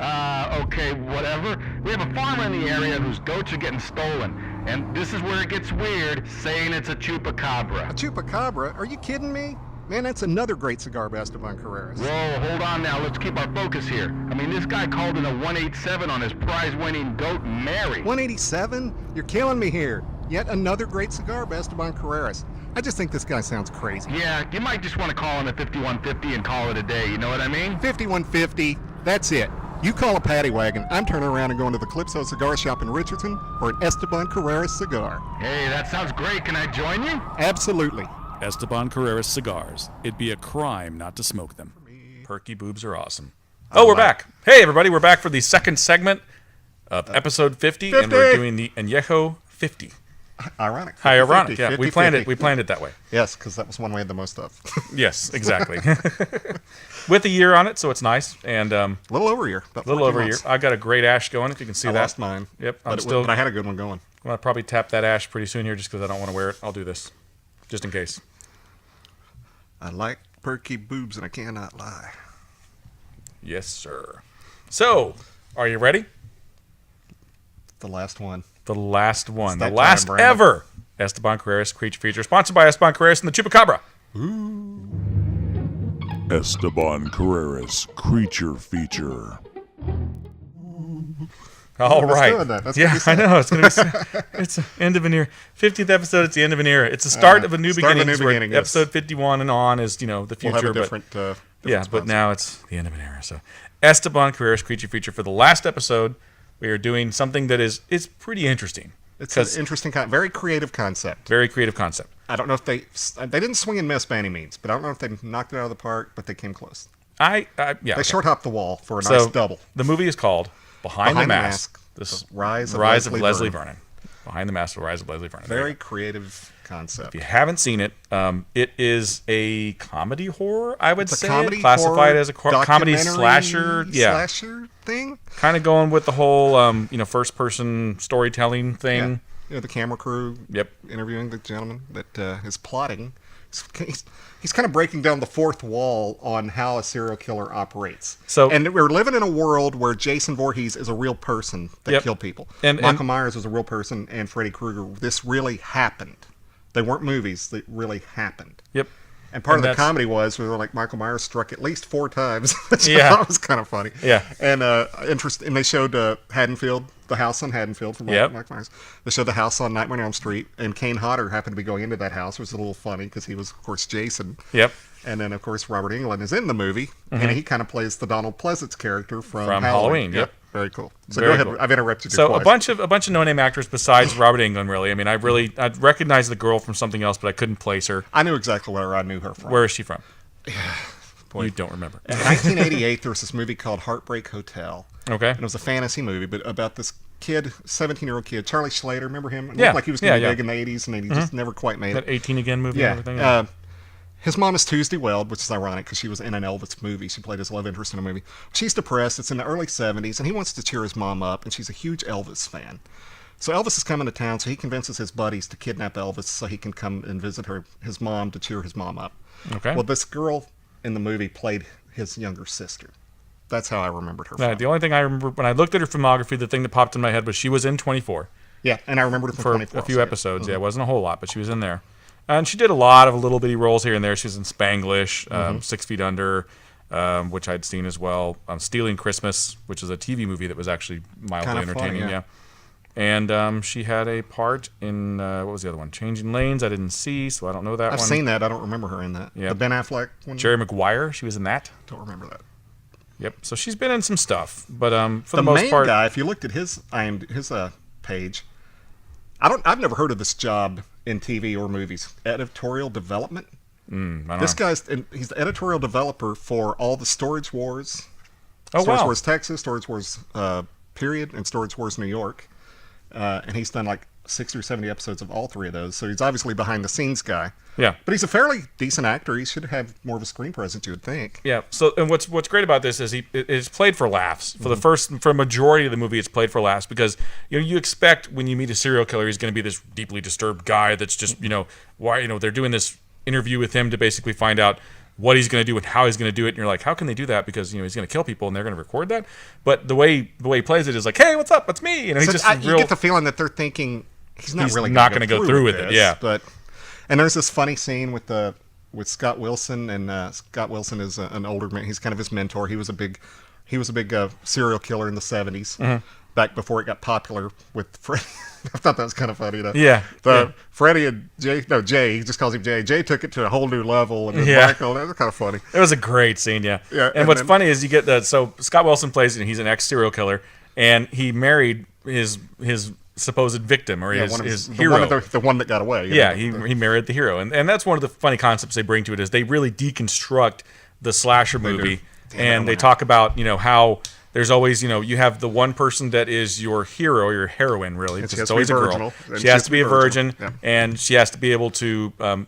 Speaker 3: Okay, whatever. We have a farmer in the area whose goats are getting stolen. And this is where it gets weird, saying it's a chupacabra.
Speaker 2: A chupacabra? Are you kidding me? Man, that's another great cigar by Esteban Carreras.
Speaker 3: Whoa, hold on now. Let's keep our focus here. I mean, this guy called in a 187 on his prize-winning goat, Mary.
Speaker 2: 187? You're killing me here. Yet another great cigar by Esteban Carreras. I just think this guy sounds crazy.
Speaker 3: Yeah, you might just want to call in a 5150 and call it a day. You know what I mean?
Speaker 2: 5150. That's it. You call a paddy wagon. I'm turning around and going to the Calypso Cigar Shop in Richardson for an Esteban Carreras cigar.
Speaker 3: Hey, that sounds great. Can I join you?
Speaker 2: Absolutely.
Speaker 4: Esteban Carreras cigars. It'd be a crime not to smoke them.
Speaker 1: Perky boobs are awesome. Oh, we're back. Hey, everybody. We're back for the second segment of episode 50, and we're doing the Añejo 50.
Speaker 2: Ironic.
Speaker 1: Hi, ironic.
Speaker 2: 50,
Speaker 1: Yeah,
Speaker 2: 50,
Speaker 1: we planned
Speaker 2: 50.
Speaker 1: it. We planned it that way.
Speaker 2: Yes, because that was one we had the most of.
Speaker 1: Yes, exactly. With a year on it, so it's nice. And
Speaker 2: A little over a year. About
Speaker 1: a little
Speaker 2: 14
Speaker 1: over a year.
Speaker 2: months.
Speaker 1: I've got a great ash going, if you can see
Speaker 2: I
Speaker 1: that.
Speaker 2: lost mine.
Speaker 1: Yep,
Speaker 2: But but I had a good one going.
Speaker 1: I'm going to probably tap that ash pretty soon here just because I don't want to wear it. I'll do this, just in case.
Speaker 2: I like perky boobs and I cannot lie.
Speaker 1: Yes, sir. So, are you ready?
Speaker 2: The last one.
Speaker 1: The last one.
Speaker 2: It's
Speaker 1: The
Speaker 2: that
Speaker 1: last
Speaker 2: time, Brandon.
Speaker 1: ever Esteban Carreras Creature Feature. Sponsored by Esteban Carreras and the Chupacabra.
Speaker 4: Esteban Carreras Creature Feature.
Speaker 1: All
Speaker 2: Let's
Speaker 1: right.
Speaker 2: do that. That's
Speaker 1: Yeah,
Speaker 2: gonna be
Speaker 1: I know. It's going to be. It's the end of an era. 50th episode. It's the end of an era. It's the start of a new
Speaker 2: start of a
Speaker 1: beginning.
Speaker 2: new beginning, yes.
Speaker 1: Episode 51 and on is the future.
Speaker 2: We'll have a
Speaker 1: but
Speaker 2: different,
Speaker 1: yeah,
Speaker 2: different
Speaker 1: but
Speaker 2: sponsor.
Speaker 1: now it's the end of an era. So Esteban Carreras Creature Feature. For the last episode, we are doing something that is pretty interesting.
Speaker 2: It's an interesting, very creative concept.
Speaker 1: Very creative concept.
Speaker 2: I don't know if they didn't swing and miss by any means, but I don't know if they knocked it out of the park, but they came close.
Speaker 1: Yeah.
Speaker 2: They
Speaker 1: okay.
Speaker 2: short hopped the wall for a nice double.
Speaker 1: The movie is called Behind the
Speaker 2: Behind the
Speaker 1: Mask.
Speaker 2: Mask,
Speaker 1: This
Speaker 2: The Rise of
Speaker 1: Leslie
Speaker 2: Leslie
Speaker 1: Vernon. Behind the Mask, The Rise of Leslie Vernon. There
Speaker 2: Very
Speaker 1: you go.
Speaker 2: creative concept.
Speaker 1: If you haven't seen it, it is a comedy horror, I would
Speaker 2: It's a
Speaker 1: say.
Speaker 2: comedy
Speaker 1: Classified
Speaker 2: horror
Speaker 1: as a comedy
Speaker 2: documentary
Speaker 1: slasher. Yeah.
Speaker 2: Slasher thing.
Speaker 1: Kind of going with the whole, first-person storytelling thing.
Speaker 2: Yeah. You know, the camera crew.
Speaker 1: Yep.
Speaker 2: Interviewing the gentleman that is plotting. He's kind of breaking down the fourth wall on how a serial killer operates. And we're living in a world where Jason Voorhees is a real person that killed people.
Speaker 1: And
Speaker 2: Michael Myers was a real person, and Freddy Krueger. This really happened. They weren't movies. They really happened.
Speaker 1: Yep.
Speaker 2: And part of the comedy was we were like Michael Myers struck at least 4 times. That was kind of funny.
Speaker 1: Yeah.
Speaker 2: And and they showed Haddonfield, the house on Haddonfield from Michael Myers. They showed the house on Nightmare on Elm Street, and Kane Hodder happened to be going into that house. It was a little funny because he was, of course, Jason.
Speaker 1: Yep.
Speaker 2: And then, of course, Robert Englund is in the movie, and he kind of plays the Donald Pleasance character from
Speaker 1: Halloween. Yep.
Speaker 2: Very cool. So
Speaker 1: Very
Speaker 2: go ahead.
Speaker 1: cool.
Speaker 2: I've interrupted you
Speaker 1: So
Speaker 2: twice.
Speaker 1: a bunch of no-name actors besides Robert Englund, really. I mean, I'd recognize the girl from something else, but I couldn't place her.
Speaker 2: I knew exactly where I knew her from.
Speaker 1: Where is she from?
Speaker 2: Boy.
Speaker 1: You don't remember.
Speaker 2: In 1988, there was this movie called Heartbreak Hotel.
Speaker 1: Okay.
Speaker 2: And it was a fantasy movie, but about this kid, 17-year-old kid, Charlie Schlater. Remember him? It
Speaker 1: Yeah.
Speaker 2: looked like he was going to be
Speaker 1: Yeah,
Speaker 2: big in the 80s, and he just never quite made
Speaker 1: That
Speaker 2: it.
Speaker 1: 18 Again movie and everything?
Speaker 2: Yeah. His mom is Tuesday Weld, which is ironic because she was in an Elvis movie. She played his love interest in a movie. She's depressed. It's in the early 70s, and he wants to cheer his mom up, and she's a huge Elvis fan. So Elvis is coming to town, so he convinces his buddies to kidnap Elvis so he can come and visit his mom to cheer his mom up.
Speaker 1: Okay.
Speaker 2: Well, this girl in the movie played his younger sister. That's how I remembered her from.
Speaker 1: The only thing I remember when I looked at her filmography, the thing that popped in my head was she was in 24
Speaker 2: Yeah, and I remembered it from
Speaker 1: for
Speaker 2: 24.
Speaker 1: a few episodes. Yeah, it wasn't a whole lot, but she was in there. And she did a lot of little bitty roles here and there. She was in Spanglish, 6 Feet Under, which I'd seen as well. Stealing Christmas, which is a TV movie that was actually mildly
Speaker 2: Kinda funny,
Speaker 1: entertaining.
Speaker 2: yeah.
Speaker 1: And she had a part in, what was the other one? Changing Lanes. I didn't see, so I don't know that one.
Speaker 2: I've seen that. I don't remember her in that.
Speaker 1: Yeah.
Speaker 2: The Ben Affleck one?
Speaker 1: Jerry Maguire, she was in that.
Speaker 2: Don't remember that.
Speaker 1: Yep. So she's been in some stuff, but for
Speaker 2: The
Speaker 1: the most
Speaker 2: main
Speaker 1: part,
Speaker 2: guy, if you looked at his page, I've never heard of this job in TV or movies. Editorial development.
Speaker 1: I don't
Speaker 2: This
Speaker 1: know.
Speaker 2: he's the editorial developer for all the Storage Wars.
Speaker 1: Oh,
Speaker 2: Storage
Speaker 1: wow.
Speaker 2: Wars Texas, Storage Wars Period, and Storage Wars New York. And he's done like 60 or 70 episodes of all 3 of those, so he's obviously behind the scenes guy.
Speaker 1: Yeah.
Speaker 2: But he's a fairly decent actor. He should have more of a screen presence, you would think.
Speaker 1: Yeah. So, and what's great about this is it's played for laughs. For a majority of the movie, it's played for laughs because you expect when you meet a serial killer, he's going to be this deeply disturbed guy that's just why they're doing this interview with him to basically find out what he's going to do and how he's going to do it. And you're like, how can they do that? Because he's going to kill people and they're going to record that. But the way he plays it is like, hey, what's up? It's me. He's
Speaker 2: so
Speaker 1: just
Speaker 2: you get the feeling that they're thinking he's not really
Speaker 1: not going to go through with
Speaker 2: this,
Speaker 1: it. Yeah.
Speaker 2: And there's this funny scene with Scott Wilson, and Scott Wilson is an older man. He's kind of his mentor. He was a big serial killer in the 70s, back before it got popular with Freddy. I thought that was kind of funny.
Speaker 1: Yeah.
Speaker 2: Freddie and Jay, he just calls him Jay. Jay took it to a whole new level, and Michael, that was kind of funny.
Speaker 1: It was a great scene, yeah. And what's funny is you get so Scott Wilson plays, he's an ex-serial killer, and he married his supposed victim, or his hero.
Speaker 2: The one that got away.
Speaker 1: He married the hero. And that's one of the funny concepts they bring to it is they really deconstruct the slasher movie. And they talk about, how there's always, you have the one person that is your hero or your heroine, really. It's always a girl. She has to be a virgin, and she has to be able to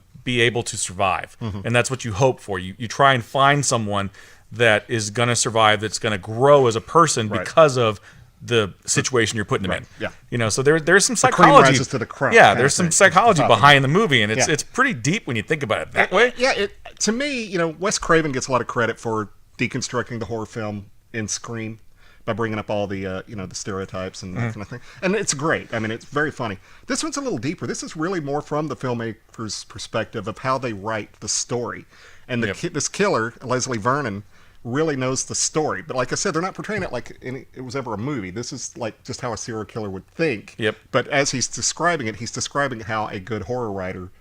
Speaker 1: survive. And that's what you hope for. You try and find someone that is going to survive, that's going to grow as a person because of the situation you're putting them in.
Speaker 2: Yeah.
Speaker 1: So there's some psychology.
Speaker 2: The cream rises to the crop.
Speaker 1: Yeah, there's some psychology behind the movie, and it's pretty deep when you think about it that way.
Speaker 2: Yeah, to me, Wes Craven gets a lot of credit for deconstructing the horror film in Scream by bringing up all the the stereotypes and that kind of thing. And it's great. I mean, it's very funny. This one's a little deeper. This is really more from the filmmaker's perspective of how they write the story. And this killer, Leslie Vernon, really knows the story. But like I said, they're not portraying it like it was ever a movie. This is like just how a serial killer would think.
Speaker 1: Yep.
Speaker 2: But as he's describing it, he's describing how a good horror writer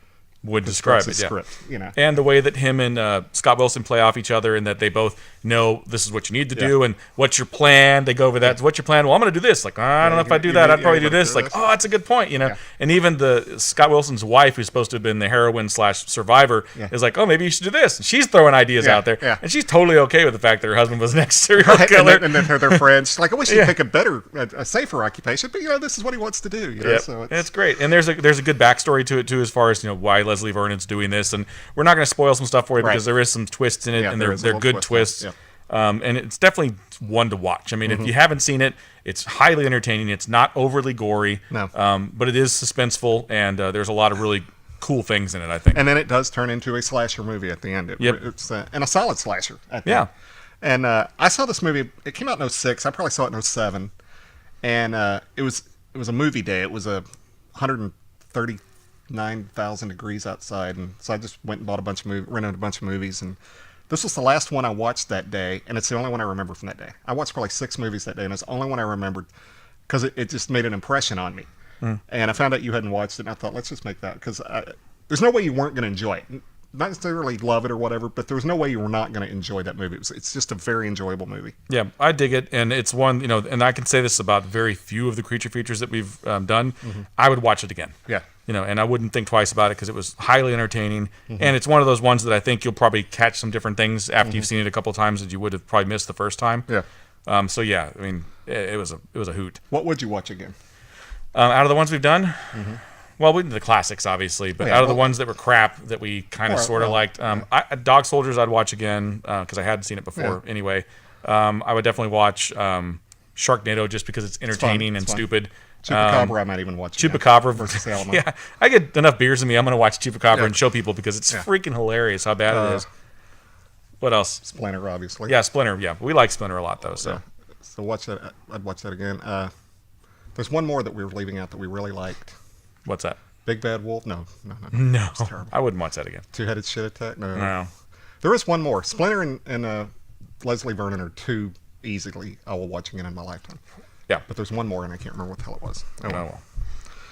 Speaker 1: would describe it,
Speaker 2: script,
Speaker 1: And the way that him and Scott Wilson play off each other, and that they both know this is what you need to do, and what's your plan. They go over that. What's your plan? Well, I'm going to do this. Like, I don't know if I do that. I'd probably do this. Like, oh, that's a good point. And even the Scott Wilson's wife, who's supposed to have been the heroine / survivor, is like, oh, maybe you should do this. And she's throwing ideas out there, and she's totally okay with the fact that her husband was an ex-serial killer.
Speaker 2: And then their friends, she's like, I wish he'd pick a safer occupation, but this is what he wants to do. So
Speaker 1: it's great. And there's a good backstory to it too, as far as why Leslie Vernon's doing this, and we're not going to spoil some stuff for you because there is some twists in it, and they're good twists. And it's definitely one to watch. I mean, if you haven't seen it, it's highly entertaining. It's not overly gory, but it is suspenseful, and there's a lot of really cool things in it, I think.
Speaker 2: And then it does turn into a slasher movie at the end. It's and a solid slasher at the end. And I saw this movie. It came out in 2006. I probably saw it in 2007. And it was a movie day. It was 139,000 degrees outside, and so I just went and bought rented a bunch of movies, and this was the last one I watched that day, and it's the only one I remember from that day. I watched probably 6 movies that day, and it's the only one I remembered because it just made an impression on me. And I found out you hadn't watched it, and I thought, let's just make that, because there's no way you weren't going to enjoy it. Not necessarily love it or whatever, but there was no way you were not going to enjoy that movie. It's just a very enjoyable movie.
Speaker 1: Yeah, I dig it, and it's one, and I can say this about very few of the creature features that we've done. I would watch it again.
Speaker 2: Yeah.
Speaker 1: And I wouldn't think twice about it because it was highly entertaining, and it's one of those ones that I think you'll probably catch some different things after you've seen it a couple of times that you would have probably missed the first time.
Speaker 2: Yeah.
Speaker 1: So yeah, I mean, it was a hoot.
Speaker 2: What would you watch again?
Speaker 1: Out of the ones we've done, well, we did the classics obviously, but out of the ones that were crap that we kind of sort of liked, Dog Soldiers I'd watch again because I hadn't seen it before anyway. I would definitely watch Sharknado just because it's entertaining and stupid.
Speaker 2: Chupacabra, I might even watch.
Speaker 1: Chupacabra
Speaker 2: versus Alamo.
Speaker 1: Yeah, I get enough beers in me. I'm going to watch Chupacabra and show people because it's freaking hilarious how bad it is. What else?
Speaker 2: Splinter, obviously.
Speaker 1: Yeah, Splinter. Yeah, we like Splinter a lot though. So,
Speaker 2: so watch that. I'd watch that again. There's one more that we were leaving out that we really liked.
Speaker 1: What's that?
Speaker 2: Big Bad Wolf? No.
Speaker 1: It's terrible. I wouldn't watch that again.
Speaker 2: Two-Headed Shit Attack?
Speaker 1: No.
Speaker 2: There is one more. Splinter and Leslie Vernon are two easily I will watch again in my lifetime.
Speaker 1: Yeah.
Speaker 2: But there's one more, and I can't remember what the hell it was.
Speaker 1: Oh, well.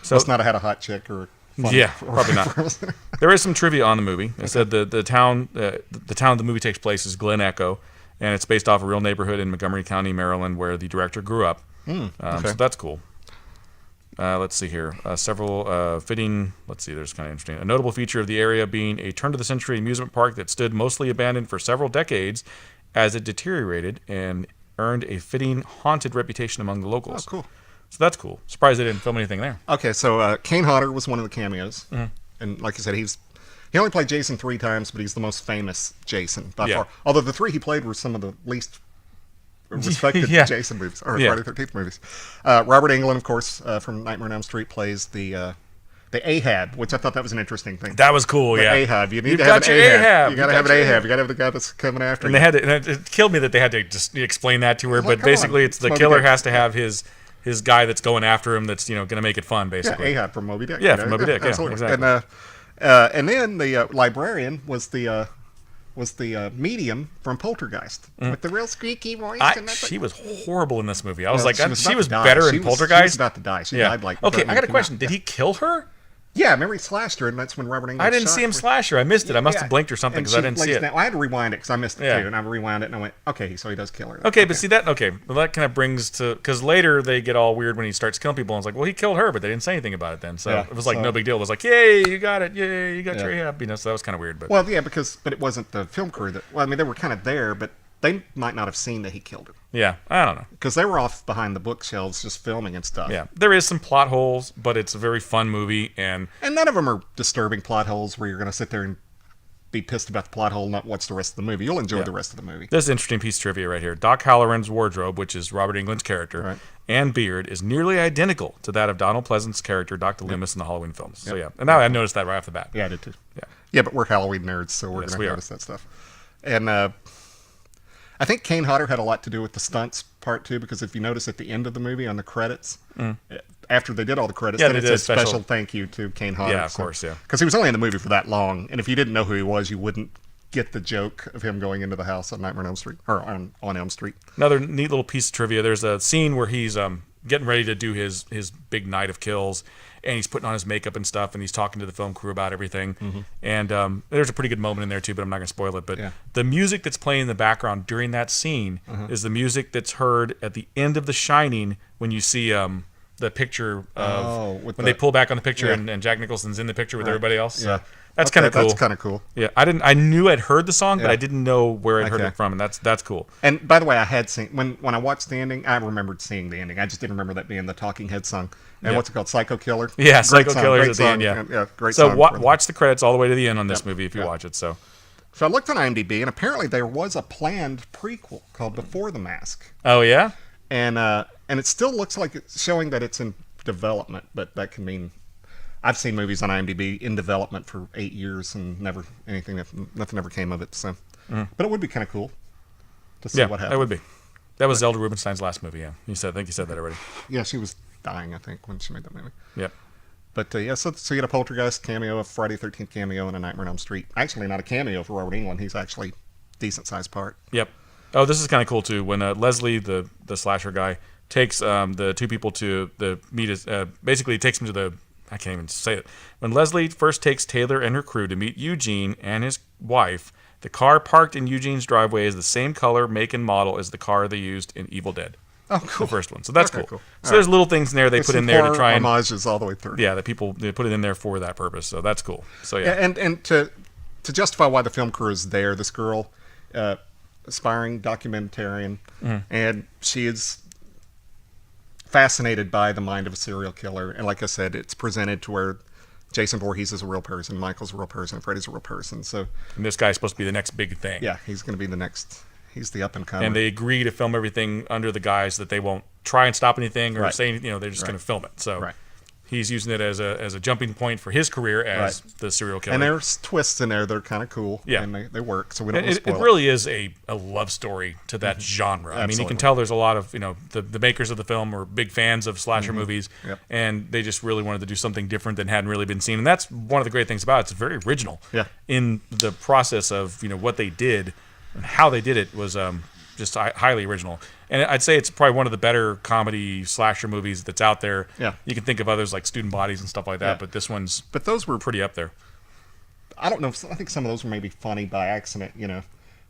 Speaker 2: So must not have had a hot chick or
Speaker 1: probably not. There is some trivia on the movie. It said the town the movie takes place is Glen Echo, and it's based off a real neighborhood in Montgomery County, Maryland, where the director grew up. So that's cool. Let's see here. Several fitting. Let's see. There's kind of interesting. A notable feature of the area being a turn-of-the-century amusement park that stood mostly abandoned for several decades, as it deteriorated and earned a fitting haunted reputation among the locals.
Speaker 2: Oh, cool.
Speaker 1: So that's cool. Surprised they didn't film anything there.
Speaker 2: Okay, so Kane Hodder was one of the cameos, and like you said, he only played Jason 3 times, but he's the most famous Jason by far. Although the 3 he played were some of the least respected Jason movies, or Friday the 13th movies. Robert Englund, of course, from Nightmare on Elm Street, plays the Ahab, which I thought that was an interesting thing.
Speaker 1: That was cool,
Speaker 2: the
Speaker 1: yeah.
Speaker 2: Ahab. You need to have an Ahab. You got to have an Ahab. You got to have the guy that's coming after you.
Speaker 1: And it killed me that they had to just explain that to her. But basically, it's the killer has to have his guy that's going after him. That's going to make it fun. Basically,
Speaker 2: Ahab from Moby Dick.
Speaker 1: Yeah, from Moby Dick.
Speaker 2: Absolutely.
Speaker 1: Exactly.
Speaker 2: And then the librarian was the medium from Poltergeist with the real squeaky voice.
Speaker 1: She was horrible in this movie. I was like,
Speaker 2: she was
Speaker 1: better in Poltergeist.
Speaker 2: She was about to die. She died like.
Speaker 1: Okay, I got a question. Did he kill her?
Speaker 2: Yeah, remember he slashed her, and that's when Robert Englund
Speaker 1: I didn't see him slash her. I missed it. I must have blinked or something because I didn't see it.
Speaker 2: I had to rewind it because I missed it too, and I rewound it, and I went, okay, so he does kill her.
Speaker 1: Okay, but see that? Okay, well that kind of brings to because later they get all weird when he starts killing people, and it's like, well, he killed her, but they didn't say anything about it then, so it was like no big deal. It was like, yay, you got it, yay, you got your Ahab, so that was kind of weird. But
Speaker 2: well, yeah, but it wasn't the film crew that. Well, I mean, they were kind of there, but they might not have seen that he killed her.
Speaker 1: Yeah, I don't know.
Speaker 2: Because they were off behind the bookshelves just filming and stuff.
Speaker 1: Yeah, there is some plot holes, but it's a very fun movie, and
Speaker 2: none of them are disturbing plot holes where you're going to sit there and be pissed about the plot hole and not watch the rest of the movie. You'll enjoy the rest of the movie.
Speaker 1: There's an interesting piece of trivia right here. Doc Halloran's wardrobe, which is Robert Englund's character, and beard, is nearly identical to that of Donald Pleasance's character, Dr. Loomis, in the Halloween films. So yeah, and now I noticed that right off the bat.
Speaker 2: Yeah, I did too. Yeah, but we're Halloween nerds, so we're going to notice that stuff. And I think Kane Hodder had a lot to do with the stunts part too, because if you notice at the end of the movie on the credits, after they did all the credits, then it says special thank you to Kane Hodder.
Speaker 1: Yeah, of course, yeah.
Speaker 2: Because he was only in the movie for that long, and if you didn't know who he was, you wouldn't get the joke of him going into the house on Nightmare on Elm Street, or on Elm Street.
Speaker 1: Another neat little piece of trivia. There's a scene where he's getting ready to do his big night of kills, and he's putting on his makeup and stuff, and he's talking to the film crew about everything. And there's a pretty good moment in there too, but I'm not going to spoil it. But the music that's playing in the background during that scene is the music that's heard at the end of The Shining when you see the picture of when they pull back on the picture and Jack Nicholson's in the picture with everybody else. So that's kind of cool.
Speaker 2: That's kind of cool.
Speaker 1: Yeah, I knew I'd heard the song, but I didn't know where I'd heard it from, and that's cool.
Speaker 2: And by the way, I had seen when I watched the ending, I remembered seeing the ending. I just didn't remember that being the Talking Head song. And what's it called? Psycho Killer?
Speaker 1: Yeah, Psycho Killer is at the end,
Speaker 2: yeah, great
Speaker 1: song.
Speaker 2: So
Speaker 1: watch the credits all the way to the end on this movie if you watch it. So
Speaker 2: I looked on IMDb, and apparently there was a planned prequel called Before the Mask.
Speaker 1: Oh, yeah?
Speaker 2: And it still looks like it's showing that it's in development, but that can mean... I've seen movies on IMDb in development for 8 years and nothing ever came of it. So, but it would be kind of cool to see what happened.
Speaker 1: That would be. That was Zelda Rubinstein's last movie. Yeah, I think you said that already.
Speaker 2: Yeah, she was dying, I think, when she made that movie.
Speaker 1: Yep.
Speaker 2: But so you get a Poltergeist cameo, a Friday 13th cameo, and a Nightmare on Elm Street. Actually, not a cameo for Robert Englund. He's actually decent sized part.
Speaker 1: Yep. Oh, this is kind of cool too. When Leslie, the slasher guy, takes the two people to the meet, basically takes them to the. I can't even say it. When Leslie first takes Taylor and her crew to meet Eugene and his wife, the car parked in Eugene's driveway is the same color, make, and model as the car they used in Evil Dead.
Speaker 2: Oh, cool.
Speaker 1: The first one. So that's cool. So
Speaker 2: All
Speaker 1: there's little things in there they put in there to try and...
Speaker 2: homages all the way through.
Speaker 1: Yeah, they put it in there for that purpose. So that's cool. So yeah.
Speaker 2: And to justify why the film crew is there, this girl, aspiring documentarian, and she is... fascinated by the mind of a serial killer, and like I said, it's presented to where Jason Voorhees is a real person, Michael's a real person, and Freddy's a real person. So,
Speaker 1: and this guy's supposed to be the next big thing.
Speaker 2: Yeah, he's going to be the next. He's the up and comer.
Speaker 1: And they agree to film everything under the guise that they won't try and stop anything or say anything. They're just going to film it. So he's using it as a jumping point for his career as the serial killer.
Speaker 2: And there's twists in there that are kind of cool. Yeah, and they work. So we don't spoil
Speaker 1: it. It really is a love story to that genre.
Speaker 2: Absolutely.
Speaker 1: I mean, you can tell there's a lot of the makers of the film were big fans of slasher movies, and they just really wanted to do something different that hadn't really been seen. And that's one of the great things about it. It's very original.
Speaker 2: Yeah.
Speaker 1: In the process of what they did and how they did it was just highly original. And I'd say it's probably one of the better comedy slasher movies that's out there.
Speaker 2: Yeah.
Speaker 1: You can think of others like Student Bodies and stuff like that, but this one's
Speaker 2: those were
Speaker 1: pretty up there.
Speaker 2: I don't know. I think some of those were maybe funny by accident,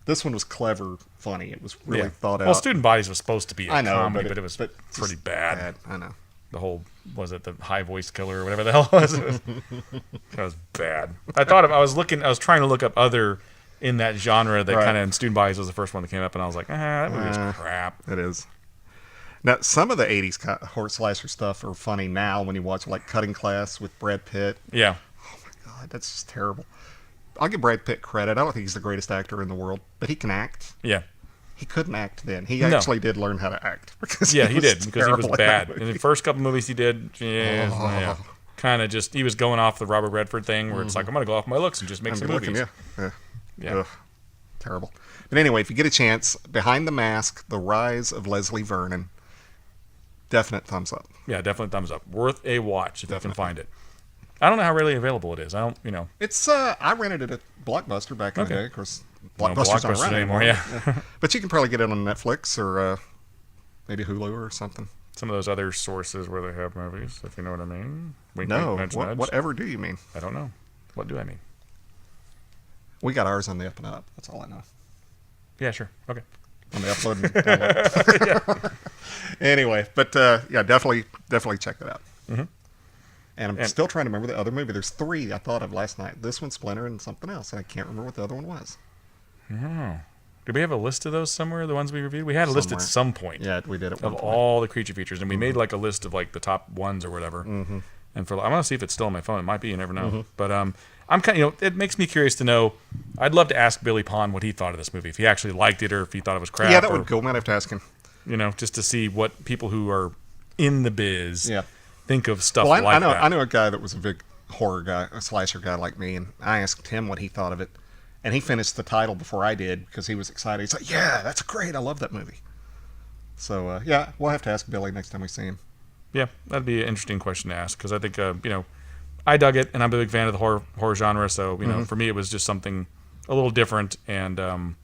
Speaker 2: This one was clever, funny. It was really thought out.
Speaker 1: Well, Student Bodies was supposed to be a comedy, but it was pretty bad.
Speaker 2: I know.
Speaker 1: The whole, was it the high voice killer or whatever the hell it was? That was bad. I was trying to look up other in that genre that kind of, and Student Bodies was the first one that came up, and I was like, that movie is crap.
Speaker 2: It is. Now, some of the 80s horror slasher stuff are funny now when you watch, like, Cutting Class with Brad Pitt.
Speaker 1: Yeah.
Speaker 2: God, that's just terrible. I'll give Brad Pitt credit. I don't think he's the greatest actor in the world, but he can act.
Speaker 1: Yeah.
Speaker 2: He couldn't act then. He actually did learn how to act. Because
Speaker 1: Yeah, he did, because he was
Speaker 2: terrible
Speaker 1: bad.
Speaker 2: at
Speaker 1: In the first couple movies he did, kind of just, he was going off the Robert Redford thing where it's like, I'm going to go off my looks and just make some movies.
Speaker 2: Yeah. Ugh, terrible. But anyway, if you get a chance, Behind the Mask, The Rise of Leslie Vernon, definite thumbs up.
Speaker 1: Yeah, definitely thumbs up. Worth a watch if you can find it. I don't know how readily available it is. I don't.
Speaker 2: It's I rented it at Blockbuster back in the day. Of course, Blockbusters aren't around anymore.
Speaker 1: Yeah.
Speaker 2: But you can probably get it on Netflix or maybe Hulu or something.
Speaker 1: Some of those other sources where they have movies, if you know what I mean.
Speaker 2: No, whatever do you mean?
Speaker 1: I don't know. What do I mean?
Speaker 2: We got ours on the up and up. That's all I know.
Speaker 1: Yeah, sure. Okay.
Speaker 2: On the upload and download. Anyway, but yeah, definitely check that out.
Speaker 1: Mm-hmm.
Speaker 2: And I'm still trying to remember the other movie. There's 3 I thought of last night. This one, Splinter, and something else. And I can't remember what the other one was.
Speaker 1: Oh. Did we have a list of those somewhere, the ones we reviewed? We had a list at some point.
Speaker 2: Yeah, we did at one
Speaker 1: of
Speaker 2: point.
Speaker 1: all the creature features. And we made like a list of like the top ones or whatever.
Speaker 2: Mm-hmm.
Speaker 1: And I want to see if it's still on my phone. It might be. You never know. Mm-hmm. But I'm kind of, it makes me curious to know. I'd love to ask Billy Pond what he thought of this movie. If he actually liked it or if he thought it was crap.
Speaker 2: Yeah, that would go. Might have to ask him.
Speaker 1: Just to see what people who are in the biz think of stuff
Speaker 2: like
Speaker 1: that.
Speaker 2: I know a guy that was a big horror guy, a slasher guy like me, and I asked him what he thought of it. And he finished the title before I did because he was excited. He's like, yeah, that's great. I love that movie. So, yeah, we'll have to ask Billy next time we see him.
Speaker 1: Yeah, that'd be an interesting question to ask because I think, I dug it, and I'm a big fan of the horror genre. So, for me, it was just something a little different and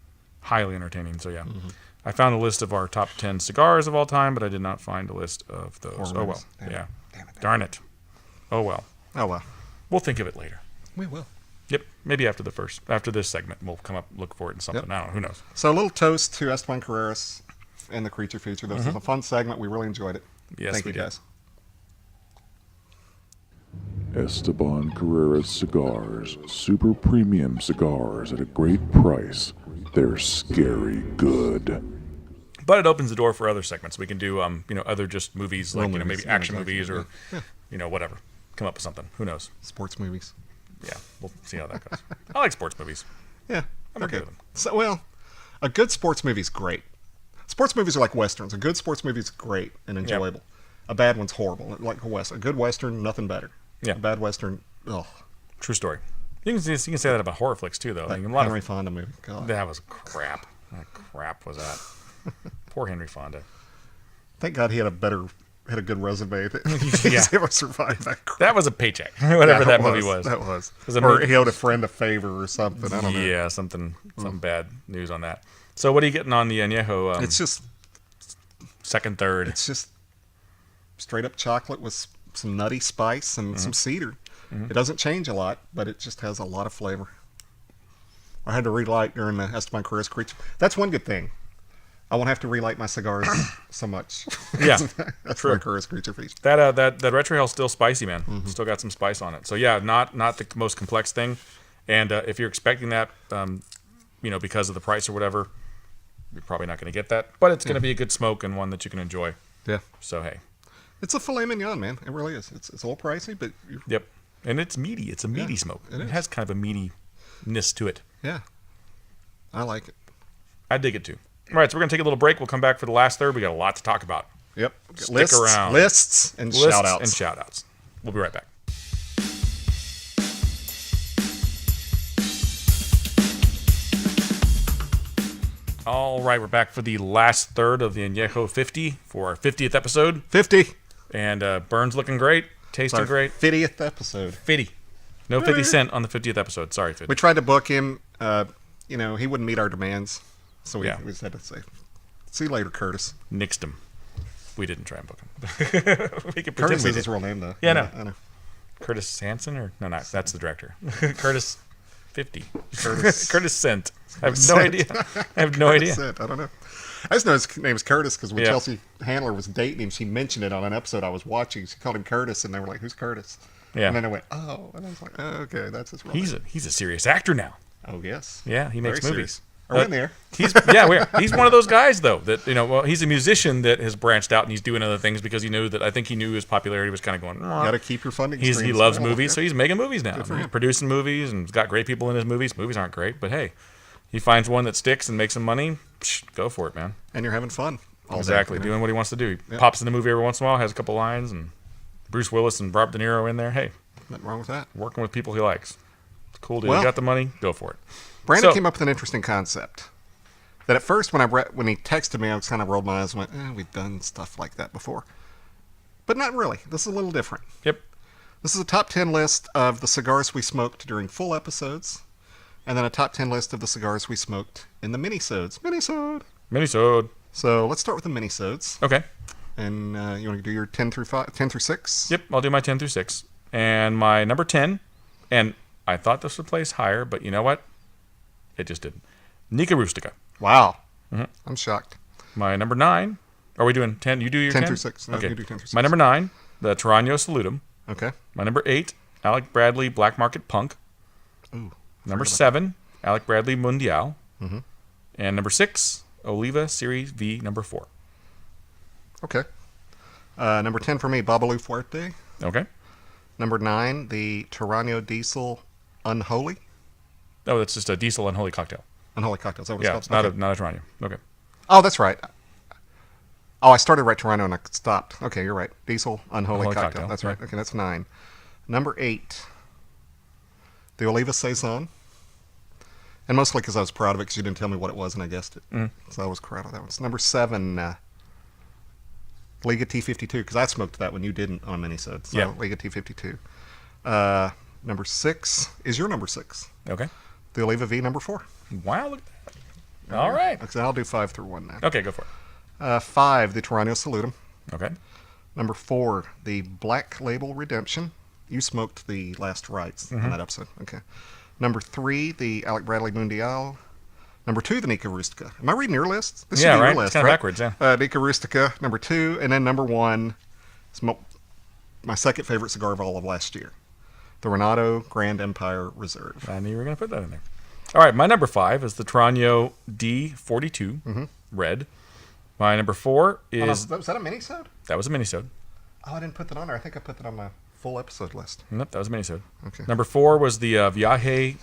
Speaker 1: highly entertaining. So, yeah. Mm-hmm. I found a list of our top 10 cigars of all time, but I did not find a list of those. Oh, well. Yeah. Darn it. Oh, well.
Speaker 2: Oh, well.
Speaker 1: We'll think of it later.
Speaker 2: We will.
Speaker 1: Yep. Maybe after this segment, we'll come up, look for it in something. Yep. I don't know. Who knows?
Speaker 2: So a little toast to Esteban Carreras and the creature feature. This was a fun segment. We really enjoyed it.
Speaker 1: Yes,
Speaker 2: Thank you, guys.
Speaker 5: Esteban Carreras Cigars. Super premium cigars at a great price. They're scary good.
Speaker 1: But it opens the door for other segments. We can do, other just movies, like, maybe action movies or, whatever. Come up with something. Who knows?
Speaker 2: Sports movies.
Speaker 1: Yeah, we'll see how that goes. I like sports movies.
Speaker 2: Yeah,
Speaker 1: I'm okay with them.
Speaker 2: So, well, a good sports movie is great. Sports movies are like westerns. A good sports movie is great and enjoyable. Yep. A bad one's horrible. Like a good western, nothing better.
Speaker 1: Yeah.
Speaker 2: A bad western, ugh.
Speaker 1: True story. You can say that about horror flicks too, though.
Speaker 2: Like Henry Fonda movie. God.
Speaker 1: That was crap. What crap was that? Poor Henry Fonda.
Speaker 2: Thank God he had a good resume that he was able to survive that crap.
Speaker 1: That was a paycheck, whatever that movie was.
Speaker 2: That was. Or he owed a friend a favor or something. I don't know.
Speaker 1: Yeah, some bad news on that. So what are you getting on the Añejo?
Speaker 2: It's just
Speaker 1: second, third.
Speaker 2: It's just straight up chocolate with some nutty spice and some cedar. Mm-hmm. It doesn't change a lot, but it just has a lot of flavor. I had to relight during the Esteban Carreras creature. That's one good thing. I won't have to relight my cigars so much.
Speaker 1: Yeah,
Speaker 2: that's true. Carreras creature feature.
Speaker 1: That retrohale's still spicy, man. Mm-hmm. Still got some spice on it. So yeah, not the most complex thing. And if you're expecting that, because of the price or whatever, you're probably not going to get that. But it's going to be a good smoke and one that you can enjoy.
Speaker 2: Yeah.
Speaker 1: So hey,
Speaker 2: it's a filet mignon, man. It really is. It's a little pricey, but
Speaker 1: yep. And it's meaty. It's a meaty smoke. It has kind of a meatiness to it.
Speaker 2: Yeah. I like it.
Speaker 1: I dig it too. All right, so we're going to take a little break. We'll come back for the last third. We got a lot to talk about.
Speaker 2: Yep.
Speaker 1: Stick around.
Speaker 2: Lists and shout-outs.
Speaker 1: We'll be right back. All right, we're back for the last third of the Añejo 50 for our 50th episode.
Speaker 2: 50.
Speaker 1: And Burns looking great, tasting great.
Speaker 2: 50th episode.
Speaker 1: 50. No 50 cent on the 50th episode. Sorry, 50.
Speaker 2: We tried to book him. He wouldn't meet our demands. So we just had to say, see you later, Curtis.
Speaker 1: Nixed him. We didn't try and book him. We could
Speaker 2: Curtis is his real name, though.
Speaker 1: Yeah, no.
Speaker 2: I know.
Speaker 1: Curtis Hanson? No, that's the director. Curtis 50. Curtis Cent. I have no idea. I
Speaker 2: don't know. I just know his name is Curtis because when Chelsea Handler was dating him, she mentioned it on an episode I was watching. She called him Curtis, and they were like, who's Curtis?
Speaker 1: Yeah.
Speaker 2: And then I went, oh. And I was like, oh, okay, that's his real name.
Speaker 1: He's a serious actor now.
Speaker 2: Oh, yes.
Speaker 1: Yeah, he makes
Speaker 2: Very
Speaker 1: movies.
Speaker 2: Are we in there?
Speaker 1: He's one of those guys though that well, he's a musician that has branched out and he's doing other things because he knew his popularity was kind of going.
Speaker 2: Got to keep your funding.
Speaker 1: He
Speaker 2: streams
Speaker 1: loves
Speaker 2: available.
Speaker 1: movies, so he's making movies now. He's producing movies and he's got great people in his movies. Movies aren't great, but hey, he finds one that sticks and makes him money. Go for it, man.
Speaker 2: And you're having fun.
Speaker 1: Exactly, doing what he wants to do. He pops in the movie every once in a while, has a couple lines, and Bruce Willis and Robert De Niro in there. Hey,
Speaker 2: nothing wrong with that.
Speaker 1: Working with people he likes. It's cool, dude.
Speaker 2: Well,
Speaker 1: You got the money, go for it.
Speaker 2: Brandon came up with an interesting concept. That at first, when he texted me, I was kind of rolled my eyes and went, we've done stuff like that before. But not really. This is a little different.
Speaker 1: Yep.
Speaker 2: This is a top 10 list of the cigars we smoked during full episodes, and then a top 10 list of the cigars we smoked in the minisodes.
Speaker 1: Minisode.
Speaker 2: So let's start with the minisodes.
Speaker 1: Okay.
Speaker 2: And you want to do your 10 through 6?
Speaker 1: Yep, I'll do my 10 through 6. And my number 10, and I thought this would place higher, but you know what? It just didn't. Nica Rustica.
Speaker 2: Wow. I'm shocked.
Speaker 1: My number 9. Are we doing 10? You do your 10?
Speaker 2: 10 through 6. No,
Speaker 1: okay.
Speaker 2: you do 10 through 6.
Speaker 1: My number 9, the Tarano Salutum.
Speaker 2: Okay.
Speaker 1: My number 8, Alec Bradley Black Market Punk.
Speaker 2: Ooh.
Speaker 1: Number 7, Alec Bradley Mundial. Mm-hmm. And number 6, Oliva Series V number 4.
Speaker 2: Okay. Number 10 for me, Babalu Fuerte.
Speaker 1: Okay.
Speaker 2: Number 9, the Tarano Diesel Unholy.
Speaker 1: Oh, that's just a Diesel Unholy cocktail.
Speaker 2: Unholy cocktail. Is that what
Speaker 1: Yeah,
Speaker 2: it's called?
Speaker 1: not a Tarano. Okay.
Speaker 2: Oh, that's right. Oh, I started right Tarano and I stopped. Okay, you're right. Diesel Unholy cocktail. That's right.
Speaker 1: Yeah.
Speaker 2: Okay, that's 9. Number 8, the Oliva Saison. And mostly because I was proud of it because you didn't tell me what it was and I guessed it. So I was proud of that one. So number 7, Liga T52, because I smoked that when you didn't on Minisode. So
Speaker 1: Yeah.
Speaker 2: Liga T52. Number 6 is your number 6.
Speaker 1: Okay.
Speaker 2: The Oliva V number 4.
Speaker 1: Wow, look at that. All right.
Speaker 2: So I'll do 5 through 1 now.
Speaker 1: Okay, go for it.
Speaker 2: 5, the Tarano Salutum.
Speaker 1: Okay.
Speaker 2: Number 4, the Black Label Redemption. You smoked the last rights on that episode. Okay. Number 3, the Alec Bradley Mundial. Number 2, the Nica Rustica. Am I reading your list? This should be
Speaker 1: right.
Speaker 2: your list,
Speaker 1: It's kind of
Speaker 2: right?
Speaker 1: backwards, yeah.
Speaker 2: Nica Rustica, number 2, and then number 1 is my second favorite cigar of all of last year. The Renato Grand Empire Reserve.
Speaker 1: I knew you were going to put that in there. All right, my number 5 is the Tarano D42 Red. My number 4 is...
Speaker 2: Was that a minisode?
Speaker 1: That was a minisode.
Speaker 2: Oh, I didn't put that on there. I think I put that on my full episode list.
Speaker 1: Nope, that was a minisode.
Speaker 2: Okay.
Speaker 1: Number 4 was the Viaje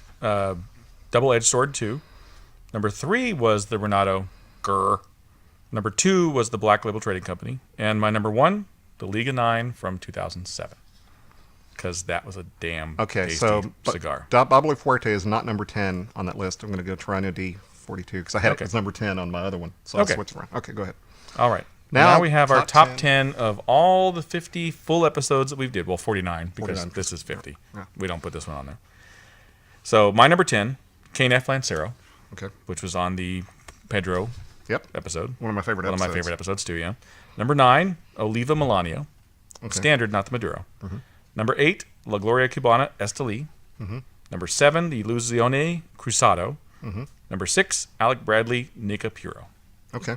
Speaker 1: Double-Edged Sword 2. Number 3 was the Renato Grr. Number 2 was the Black Label Trading Company. And my number 1, the Liga 9 from 2007. Because that was a damn tasty cigar.
Speaker 2: Babalu Fuerte is not number 10 on that list. I'm going to go Tarano D42 because I had it as number 10 on my other one. So I'll switch around. Okay, go ahead.
Speaker 1: All right. Now we have our top 10 of all the 50 full episodes that we've did. Well, 49 because
Speaker 2: 49.
Speaker 1: this is 50.
Speaker 2: Yeah.
Speaker 1: We don't put this one on there. So my number 10, Cane F. Lancero,
Speaker 2: Okay.
Speaker 1: which was on the Pedro episode.
Speaker 2: One of my favorite episodes.
Speaker 1: One of my favorite episodes too, yeah. Number 9, Oliva Melanio.
Speaker 2: Okay.
Speaker 1: Standard, not the Maduro. Number 8, La Gloria Cubana Esteli. Number 7, the Ilusione Cruzado. Number 6, Alec Bradley Nica Puro.
Speaker 2: Okay.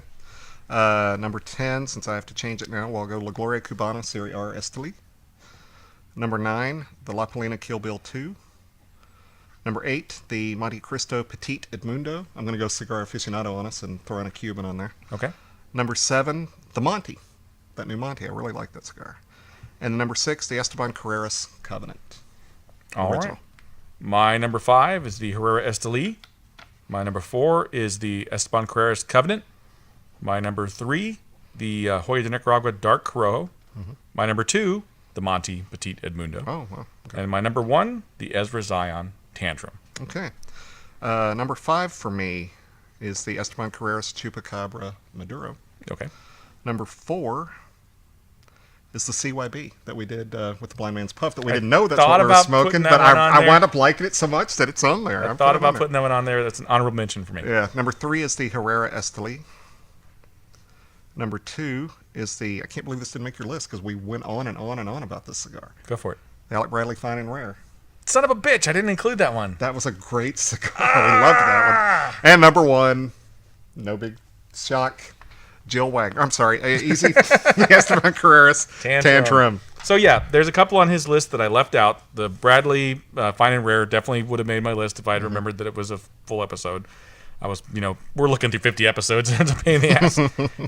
Speaker 2: Number 10, since I have to change it now, I'll go La Gloria Cubana Serie R Esteli. Number 9, the La Polina Kill Bill 2. Number 8, the Monte Cristo Petite Edmundo. I'm going to go Cigar Aficionado on us and throw in a Cuban on there.
Speaker 1: Okay.
Speaker 2: Number 7, the Monte. That new Monte. I really like that cigar. And number 6, the Esteban Carreras Covenant.
Speaker 1: All
Speaker 2: Original.
Speaker 1: right. My number 5 is the Herrera Esteli. My number 4 is the Esteban Carreras Covenant. My number 3, the Hoya de Nicaragua Dark Corojo. My number 2, the Monte Petite Edmundo.
Speaker 2: Oh, well. Okay.
Speaker 1: And my number 1, the Ezra Zion Tantrum.
Speaker 2: Okay. Number 5 for me is the Esteban Carreras Chupacabra Maduro.
Speaker 1: Okay.
Speaker 2: Number 4 is the CYB that we did with the Blind Man's Puff that we didn't know that's what we were smoking, but I wound up liking it so much that it's on there.
Speaker 1: I thought about putting that one on there. That's an honorable mention for me.
Speaker 2: Yeah. Number 3 is the Herrera Esteli. Number 2 is the, I can't believe this didn't make your list because we went on and on and on about this cigar.
Speaker 1: Go for it.
Speaker 2: The Alec Bradley Fine and Rare.
Speaker 1: Son of a bitch, I didn't include that one.
Speaker 2: That was a great cigar. We loved that one. And number 1, no big shock, Jill Wagner. I'm sorry, easy. Esteban Carreras Tantrum.
Speaker 1: So yeah, there's a couple on his list that I left out. The Bradley Fine and Rare definitely would have made my list if I had remembered that it was a full episode. I was, we're looking through 50 episodes and it's a pain in the ass.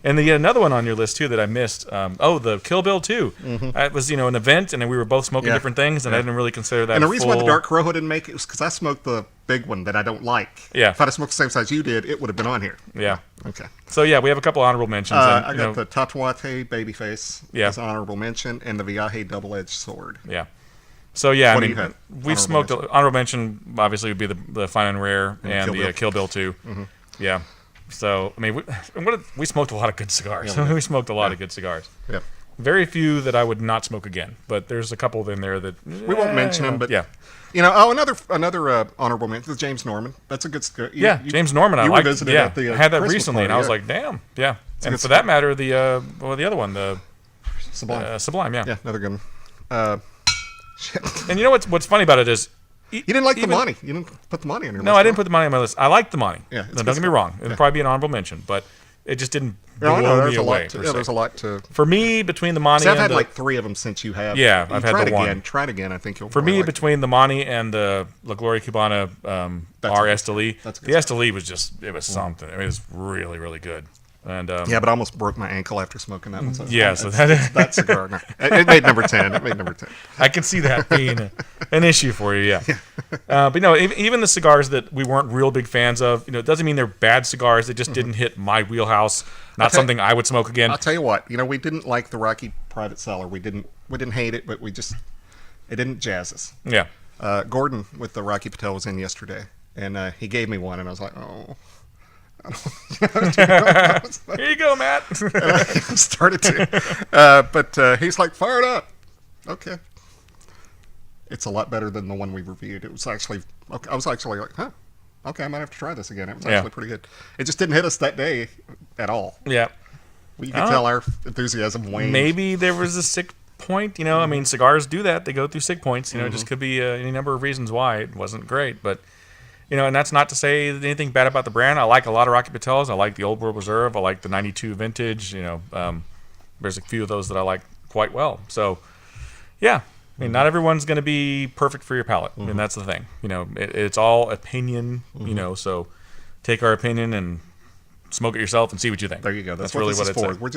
Speaker 1: And then another one on your list too that I missed. The Kill Bill 2. It was, an event, and then we were both smoking different things, and I didn't really consider that.
Speaker 2: And the reason why the Dark Corojo didn't make it was because I smoked the big one that I don't like.
Speaker 1: Yeah.
Speaker 2: If I'd have smoked the same size you did, it would have been on here.
Speaker 1: Yeah.
Speaker 2: Okay.
Speaker 1: So yeah, we have a couple honorable mentions.
Speaker 2: I got the Tatuate Babyface as an honorable mention, and the Viaje Double-Edged Sword.
Speaker 1: Yeah. So yeah,
Speaker 2: What do you have?
Speaker 1: We've smoked honorable mention. Obviously, would be the Fine and Rare and the Kill Bill 2. Yeah. So I mean, we smoked a lot of good cigars.
Speaker 2: Yeah,
Speaker 1: we smoked a lot of good cigars.
Speaker 2: Yeah.
Speaker 1: Very few that I would not smoke again, but there's a couple in there that
Speaker 2: we won't mention them. But
Speaker 1: yeah.
Speaker 2: Another honorable mention is James Norman. That's a good cigar.
Speaker 1: James Norman. I liked. Yeah, I had that
Speaker 2: Christmas
Speaker 1: recently,
Speaker 2: party,
Speaker 1: and I was like, damn, yeah. And for that matter, the other one, the Sublime, yeah.
Speaker 2: Yeah, another good one. Shit.
Speaker 1: And you know what's funny about it is
Speaker 2: you didn't like the Monty. You didn't put the Monty on your list.
Speaker 1: No, I didn't put the Monty on my list. I like the Monty.
Speaker 2: Yeah,
Speaker 1: don't get me wrong. It'll probably be an honorable mention, but it just didn't blow me away.
Speaker 2: There's a lot to.
Speaker 1: For me, between the Monty,
Speaker 2: I've had like 3 of them since you have.
Speaker 1: Yeah, I've had the one.
Speaker 2: Try it again. I think you'll.
Speaker 1: For me, between the Monty and the La Gloria Cubana R Esteli, the Esteli was something. It was really, really good. And
Speaker 2: but I almost broke my ankle after smoking that one. So
Speaker 1: so that
Speaker 2: cigar. No, it made number 10.
Speaker 1: I can see that being an issue for you, yeah. But even the cigars that we weren't real big fans of, it doesn't mean they're bad cigars. They just didn't hit my wheelhouse. Not something I would smoke again.
Speaker 2: I'll tell you what. We didn't like the Rocky Private Cellar. We didn't hate it, but it didn't jazz us.
Speaker 1: Yeah.
Speaker 2: Gordon with the Rocky Patel was in yesterday, and he gave me one, and I was like, oh.
Speaker 1: Here you go, Matt.
Speaker 2: I started to, but he's like, fire it up. Okay, it's a lot better than the one we reviewed. It was actually okay. I was actually like, huh, okay, I might have to try this again. It was actually pretty good. It just didn't hit us that day at all.
Speaker 1: Yeah,
Speaker 2: you could tell our enthusiasm waned.
Speaker 1: Maybe there was a sick point. I mean, cigars do that. They go through sick points. It just could be any number of reasons why it wasn't great, but. And that's not to say anything bad about the brand. I like a lot of Rocky Patels. I like the Old World Reserve. I like the 92 Vintage. There's a few of those that I like quite well. So, yeah. I mean, not everyone's going to be perfect for your palate. I mean, that's the thing. It's all opinion, so take our opinion and smoke it yourself and see what you think.
Speaker 2: There you go. That's really what it's for. We're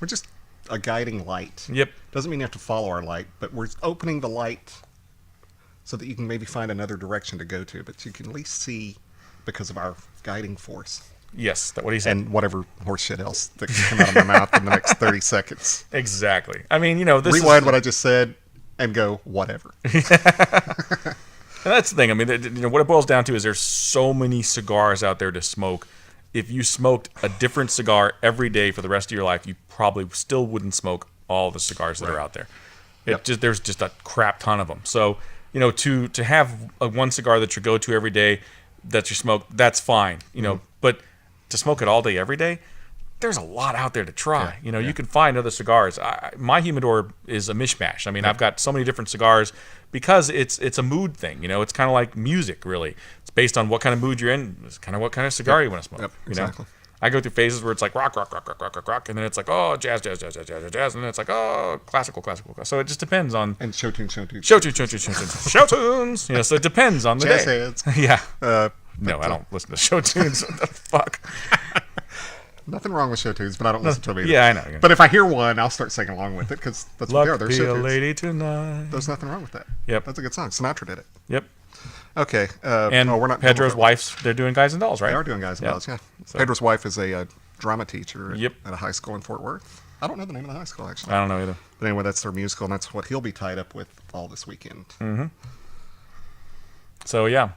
Speaker 2: just a guiding light.
Speaker 1: Yep.
Speaker 2: Doesn't mean you have to follow our light, but we're opening the light so that you can maybe find another direction to go to, but you can at least see because of our guiding force.
Speaker 1: Yes, that's what he said.
Speaker 2: And whatever horseshit else that can come out of my mouth in the next 30 seconds.
Speaker 1: Exactly. I mean, this
Speaker 2: rewind what I just said and go, whatever.
Speaker 1: And that's the thing. I mean, what it boils down to is there's so many cigars out there to smoke. If you smoked a different cigar every day for the rest of your life, you probably still wouldn't smoke all the cigars that are out there. There's just a crap ton of them. So, to have one cigar that you go to every day that you smoke, that's fine, but to smoke it all day, every day, there's a lot out there to try. You can find other cigars. My humidor is a mishmash. I mean, I've got so many different cigars because it's a mood thing. It's kind of like music, really. It's based on what kind of mood you're in. It's kind of what kind of cigar you want to smoke.
Speaker 2: Yep, exactly.
Speaker 1: I go through phases where it's like rock, rock, rock, rock, rock, rock, rock, and then it's like, oh, jazz, jazz, jazz, jazz, jazz, jazz, and then it's like, oh, classical. So it just depends on...
Speaker 2: And show tunes.
Speaker 1: Show tunes. So it depends on the
Speaker 2: jazz
Speaker 1: day.
Speaker 2: Heads.
Speaker 1: Yeah. No, I don't listen to show tunes. What the fuck?
Speaker 2: Nothing wrong with show tunes, but I don't listen to them either.
Speaker 1: Yeah, I know.
Speaker 2: But if I hear one, I'll start singing along with it, because that's what they are. They're show tunes.
Speaker 1: Lady tonight.
Speaker 2: There's nothing wrong with that.
Speaker 1: Yep.
Speaker 2: That's a good song. Sinatra did it.
Speaker 1: Yep.
Speaker 2: Okay.
Speaker 1: And
Speaker 2: we're not
Speaker 1: Pedro's wife's, they're doing Guys and Dolls, right?
Speaker 2: They are doing Guys and Dolls, yeah.
Speaker 1: So.
Speaker 2: Pedro's wife is a drama teacher
Speaker 1: Yep.
Speaker 2: at a high school in Fort Worth. I don't know the name of the high school, actually.
Speaker 1: I don't know either.
Speaker 2: But anyway, that's their musical, and that's what he'll be tied up with all this weekend.
Speaker 1: Mm-hmm. So, yeah.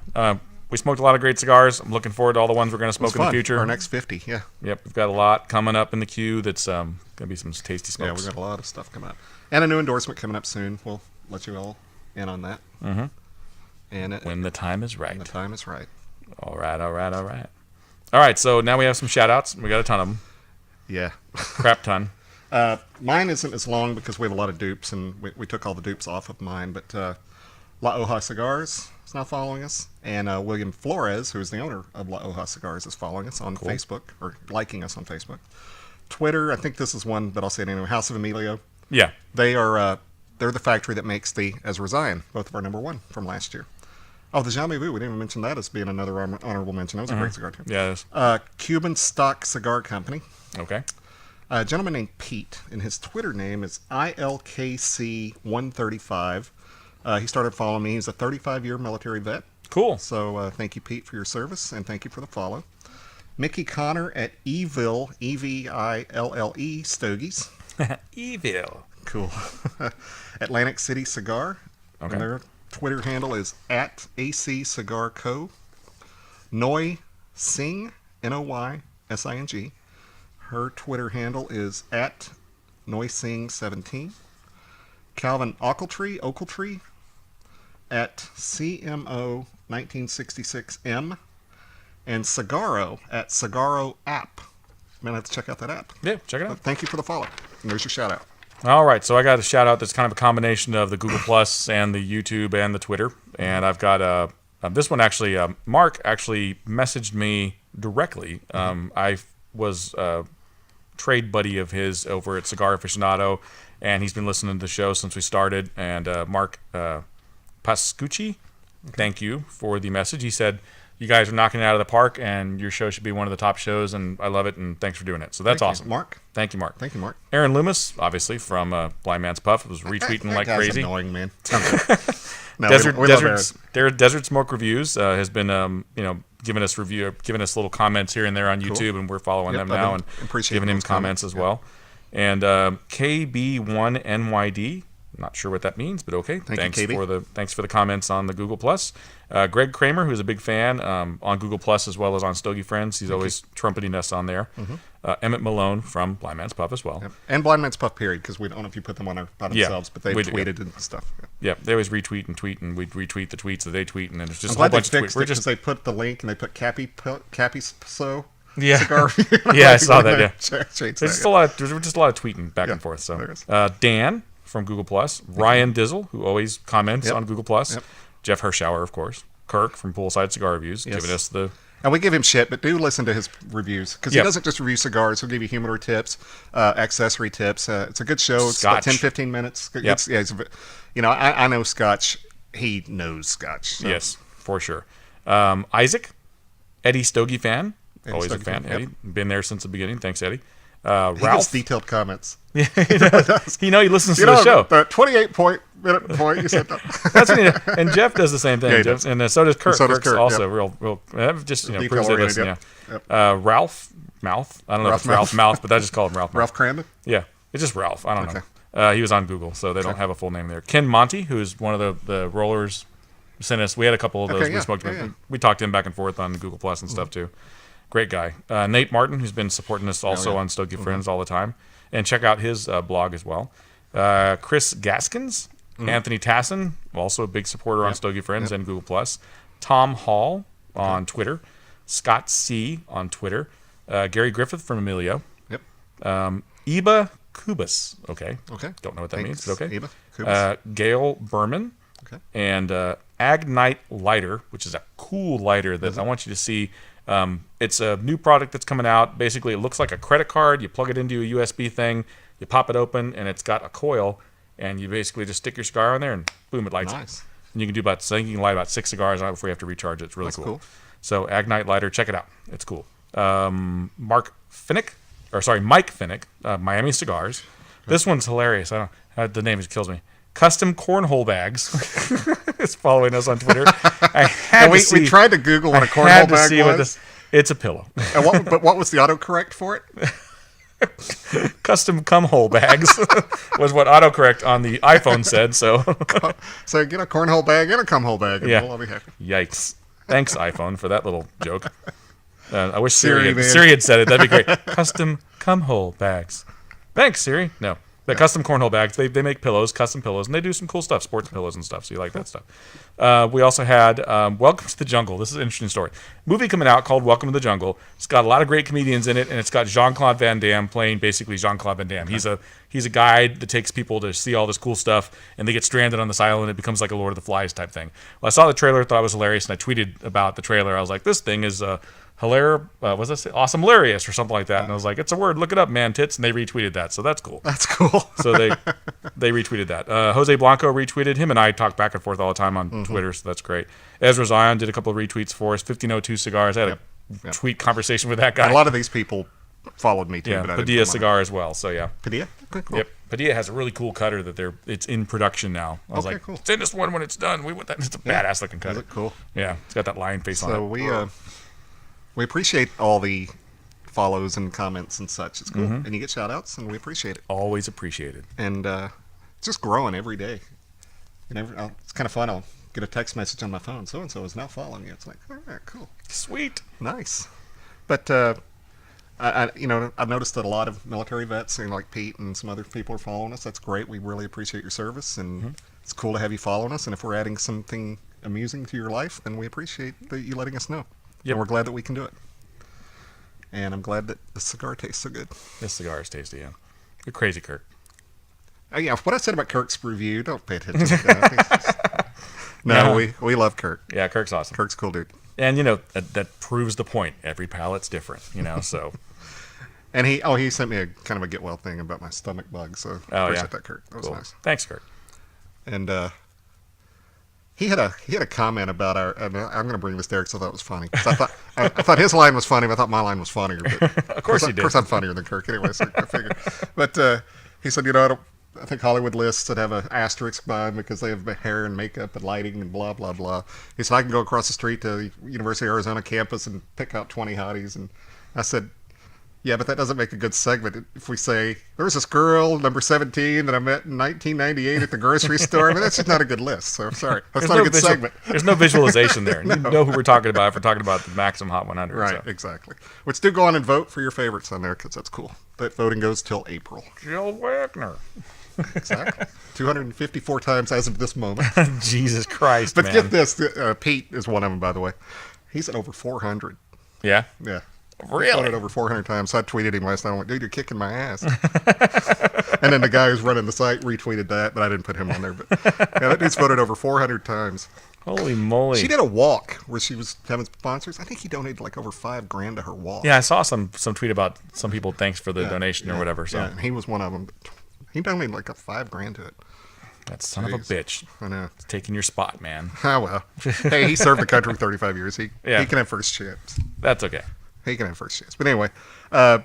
Speaker 1: We smoked a lot of great cigars. I'm looking forward to all the ones we're going to smoke in the future.
Speaker 2: Our next 50, yeah.
Speaker 1: Yep, we've got a lot coming up in the queue that's going to be some tasty smokes.
Speaker 2: Yeah, we've got a lot of stuff coming up. And a new endorsement coming up soon. We'll let you all in on that.
Speaker 1: Mm-hmm.
Speaker 2: And
Speaker 1: when the time is right.
Speaker 2: When the time is right.
Speaker 1: All right. All right, so now we have some shout-outs. We got a ton of them.
Speaker 2: Yeah.
Speaker 1: Crap ton.
Speaker 2: Mine isn't as long because we have a lot of dupes, and we took all the dupes off of mine, but La Hoja Cigars is now following us, and William Flores, who is the owner of La Hoja Cigars, is following us on Facebook, or liking us on Facebook. Twitter, I think this is one, but I'll say it anyway, House of Emilio.
Speaker 1: Yeah.
Speaker 2: They're the factory that makes the Ezra Zion, both of our number one from last year. Oh, the Jamais Vu. We didn't even mention that as being another honorable mention. That was a great cigar too.
Speaker 1: Yeah, it is.
Speaker 2: Cuban Stock Cigar Company.
Speaker 1: Okay.
Speaker 2: A gentleman named Pete, and his Twitter name is ILKC135. He started following me. He's a 35-year military vet.
Speaker 1: Cool.
Speaker 2: So thank you, Pete, for your service, and thank you for the follow. Mickey Connor at Eville, E-V-I-L-L-E, Stogies.
Speaker 1: Evil.
Speaker 2: Cool. Atlantic City Cigar.
Speaker 1: Okay.
Speaker 2: And their Twitter handle is at AC Cigar Co. Noi Singh, Noysing. Her Twitter handle is at Noising17. Calvin Ochiltree at CMO1966M. And Cigaro at Cigaro App. Man, I have to check out that app.
Speaker 1: Yeah, check it out.
Speaker 2: Thank you for the follow. And there's your shout out.
Speaker 1: All right, so I got a shout out that's kind of a combination of the Google Plus and the YouTube and the Twitter. And I've got this one actually, Mark actually messaged me directly. I was a trade buddy of his over at Cigar Aficionado, and he's been listening to the show since we started. And Mark Pascucci, thank you for the message. He said, you guys are knocking it out of the park, and your show should be one of the top shows, and I love it, and thanks for doing it. So that's awesome.
Speaker 2: Mark.
Speaker 1: Thank you, Mark.
Speaker 2: Thank you, Mark.
Speaker 1: Aaron Loomis, obviously, from Blind Man's Puff, was retweeting
Speaker 2: that
Speaker 1: like
Speaker 2: guy's
Speaker 1: crazy.
Speaker 2: Annoying, man. No,
Speaker 1: Desert Smoke Reviews has been giving us little comments here and there on YouTube, and we're following them now and giving him comments as well. And KB1NYD, not sure what that means, but okay. Thanks for the comments on the Google Plus. Greg Kramer, who's a big fan on Google Plus as well as on Stogie Friends. He's always trumpeting us on there. Emmett Malone from Blind Man's Puff as well.
Speaker 2: Yep. And Blind Man's Puff, period, because we don't know if you put them on by themselves, but they tweeted and stuff.
Speaker 1: Yeah, they always retweet and tweet, and we retweet the tweets that they tweet, and then it's just
Speaker 2: I'm
Speaker 1: a whole
Speaker 2: glad
Speaker 1: bunch
Speaker 2: they
Speaker 1: of
Speaker 2: fixed
Speaker 1: tweets.
Speaker 2: it because they put the link and they put Cappy So
Speaker 1: Yeah.
Speaker 2: Cigar.
Speaker 1: Yeah, I saw that, yeah.
Speaker 2: There's
Speaker 1: There's just a lot of tweeting back and forth. So Dan from Google Plus, Ryan Dizzle, who always comments on Google Plus, Jeff Hirschauer, of course, Kirk from Poolside Cigar Reviews, giving us the...
Speaker 2: And we give him shit, but do listen to his reviews, because he doesn't just review cigars. He'll give you humidor tips, accessory tips. It's a good show. It's about 10, 15 minutes. I know Scotch. He knows Scotch. So.
Speaker 1: Yes, for sure. Isaac, Eddie Stogie fan. Always a fan, Eddie. Been there since the beginning. Thanks, Eddie.
Speaker 2: He gives
Speaker 1: Ralph.
Speaker 2: detailed comments.
Speaker 1: Yeah, he does. He listens to the show.
Speaker 2: The 28-minute point, you said that.
Speaker 1: That's what and Jeff does the same thing.
Speaker 2: Yeah,
Speaker 1: Jeff, and so does Kirk.
Speaker 2: Kirk,
Speaker 1: also real just proves they listen.
Speaker 2: Yep.
Speaker 1: Ralph Mouth. I don't know if it's Ralph Mouth, but I just call him Ralph.
Speaker 2: Ralph Crandon?
Speaker 1: Yeah, it's just Ralph. I don't know. He was on Google, so they don't have a full name there. Ken Monty, who's one of the rollers, sent us. We had a couple of those. We smoked. We talked to him back and forth on Google Plus and stuff too. Great guy. Nate Martin, who's been supporting us also on Stogie Friends all the time. And check out his blog as well. Chris Gaskins, Anthony Tassin, also a big supporter on Stogie Friends and Google Plus. Tom Hall on Twitter. Scott C. on Twitter. Gary Griffith from Emilio.
Speaker 2: Yep.
Speaker 1: Eba Kubas. Okay. Don't know what that means, but okay.
Speaker 2: Eba Kubas.
Speaker 1: Gail Berman.
Speaker 2: Okay.
Speaker 1: And Agnite Lighter, which is a cool lighter that I want you to see. It's a new product that's coming out. Basically, it looks like a credit card. You plug it into a USB thing, you pop it open, and it's got a coil, and you basically just stick your cigar on there, and boom, it lights.
Speaker 2: Nice.
Speaker 1: And you can light about 6 cigars on it before you have to recharge it. It's really cool. So Agnite Lighter, check it out. It's cool. Mike Finnick, Miami Cigars. This one's hilarious. The name just kills me. Custom cornhole bags. It's following us on Twitter.
Speaker 2: We tried to Google what a cornhole bag was.
Speaker 1: It's a pillow.
Speaker 2: But what was the autocorrect for it?
Speaker 1: Custom cum hole bags was what autocorrect on the iPhone said. So
Speaker 2: get a cornhole bag and a cum hole bag, and we'll all be happy.
Speaker 1: Yikes! Thanks iPhone for that little joke. I wish Siri had said it. That'd be great. Custom cum hole bags. Thanks, Siri. No. The custom cornhole bags, they make pillows, custom pillows, and they do some cool stuff, sports pillows and stuff, so you like that stuff. We also had Welcome to the Jungle. This is an interesting story. Movie coming out called Welcome to the Jungle. It's got a lot of great comedians in it, and it's got Jean-Claude Van Damme playing basically Jean-Claude Van Damme. He's a guide that takes people to see all this cool stuff, and they get stranded on this island. It becomes like a Lord of the Flies type thing. Well, I saw the trailer, thought it was hilarious, and I tweeted about the trailer. I was like, this thing is was this Awesome Hilarious or something like that? And I was like, it's a word, look it up, man, tits. And they retweeted that, so that's cool.
Speaker 2: That's cool.
Speaker 1: So they retweeted that. Jose Blanco retweeted him, and I talk back and forth all the time on Twitter, so that's great. Ezra Zion did a couple of retweets for us. 1502 Cigars. I had a tweet conversation with that guy.
Speaker 2: And a lot of these people followed me too.
Speaker 1: Yeah,
Speaker 2: but I
Speaker 1: Padilla Cigar as well. So yeah.
Speaker 2: Padilla? Okay, cool.
Speaker 1: Yep. Padilla has a really cool cutter that it's in production now. I was like,
Speaker 2: cool.
Speaker 1: send us one when it's done. We want that. It's a badass looking cutter.
Speaker 2: Is it cool?
Speaker 1: Yeah, it's got that lion face on it.
Speaker 2: So we appreciate all the follows and comments and such. It's cool. And you get shout outs, and we appreciate it.
Speaker 1: Always appreciated.
Speaker 2: And it's just growing every day. It's kind of fun. I'll get a text message on my phone. So-and-so is now following you. It's like, all right, cool.
Speaker 1: Sweet.
Speaker 2: Nice. But I've noticed that a lot of military vets, like Pete and some other people, are following us. That's great. We really appreciate your service, and it's cool to have you following us. And if we're adding something amusing to your life, then we appreciate you letting us know.
Speaker 1: Yep.
Speaker 2: And we're glad that we can do it. And I'm glad that the cigar tastes so good.
Speaker 1: This cigar is tasty, yeah. You're crazy, Kirk.
Speaker 2: Yeah, what I said about Kirk's review, don't pay attention to that. No, we love Kirk.
Speaker 1: Yeah, Kirk's awesome.
Speaker 2: Kirk's a cool dude.
Speaker 1: And, that proves the point. Every palate's different, so...
Speaker 2: And he sent me a kind of a get well thing about my stomach bug, so appreciate that, Kirk. That was nice.
Speaker 1: Thanks, Kirk.
Speaker 2: And he had a comment about our. I'm going to bring this to Eric, so that was funny. I thought his line was funny, but I thought my line was funnier. But
Speaker 1: of course he did.
Speaker 2: Of course, I'm funnier than Kirk anyway. So I figured. But he said, I think Hollywood lists that have an asterisk by them because they have hair and makeup and lighting and blah blah blah. He said I can go across the street to the University of Arizona campus and pick out 20 hotties, and I said. Yeah, but that doesn't make a good segment. If we say, there was this girl, number 17, that I met in 1998 at the grocery store, that's just not a good list. So, sorry. That's not a good segment.
Speaker 1: There's no visualization there. You know who we're talking about if we're talking about the Maximum Hot 100.
Speaker 2: Right, exactly. Which do go on and vote for your favorites on there, because that's cool. That voting goes till April.
Speaker 1: Jill Wagner.
Speaker 2: Exactly. 254 times as of this moment.
Speaker 1: Jesus Christ,
Speaker 2: But
Speaker 1: man.
Speaker 2: get this. Pete is one of them, by the way. He's at over 400.
Speaker 1: Yeah?
Speaker 2: Yeah.
Speaker 1: Really?
Speaker 2: It over 400 times. So I tweeted him last night. I went, dude, you're kicking my ass. And then the guy who's running the site retweeted that, but I didn't put him on there. But yeah, that dude's voted over 400 times.
Speaker 1: Holy moly.
Speaker 2: She did a walk where she was having sponsors. I think he donated like over $5,000 to her walk.
Speaker 1: Yeah, I saw some tweet about some people thanks for the donation or whatever. So
Speaker 2: yeah, and he was one of them. He donated like $5,000 to it.
Speaker 1: That son of a bitch.
Speaker 2: I know.
Speaker 1: It's taking your spot, man.
Speaker 2: Oh, well. Hey, he served the country 35 years. He can have first chance.
Speaker 1: That's okay.
Speaker 2: He can have first chance. But anyway, been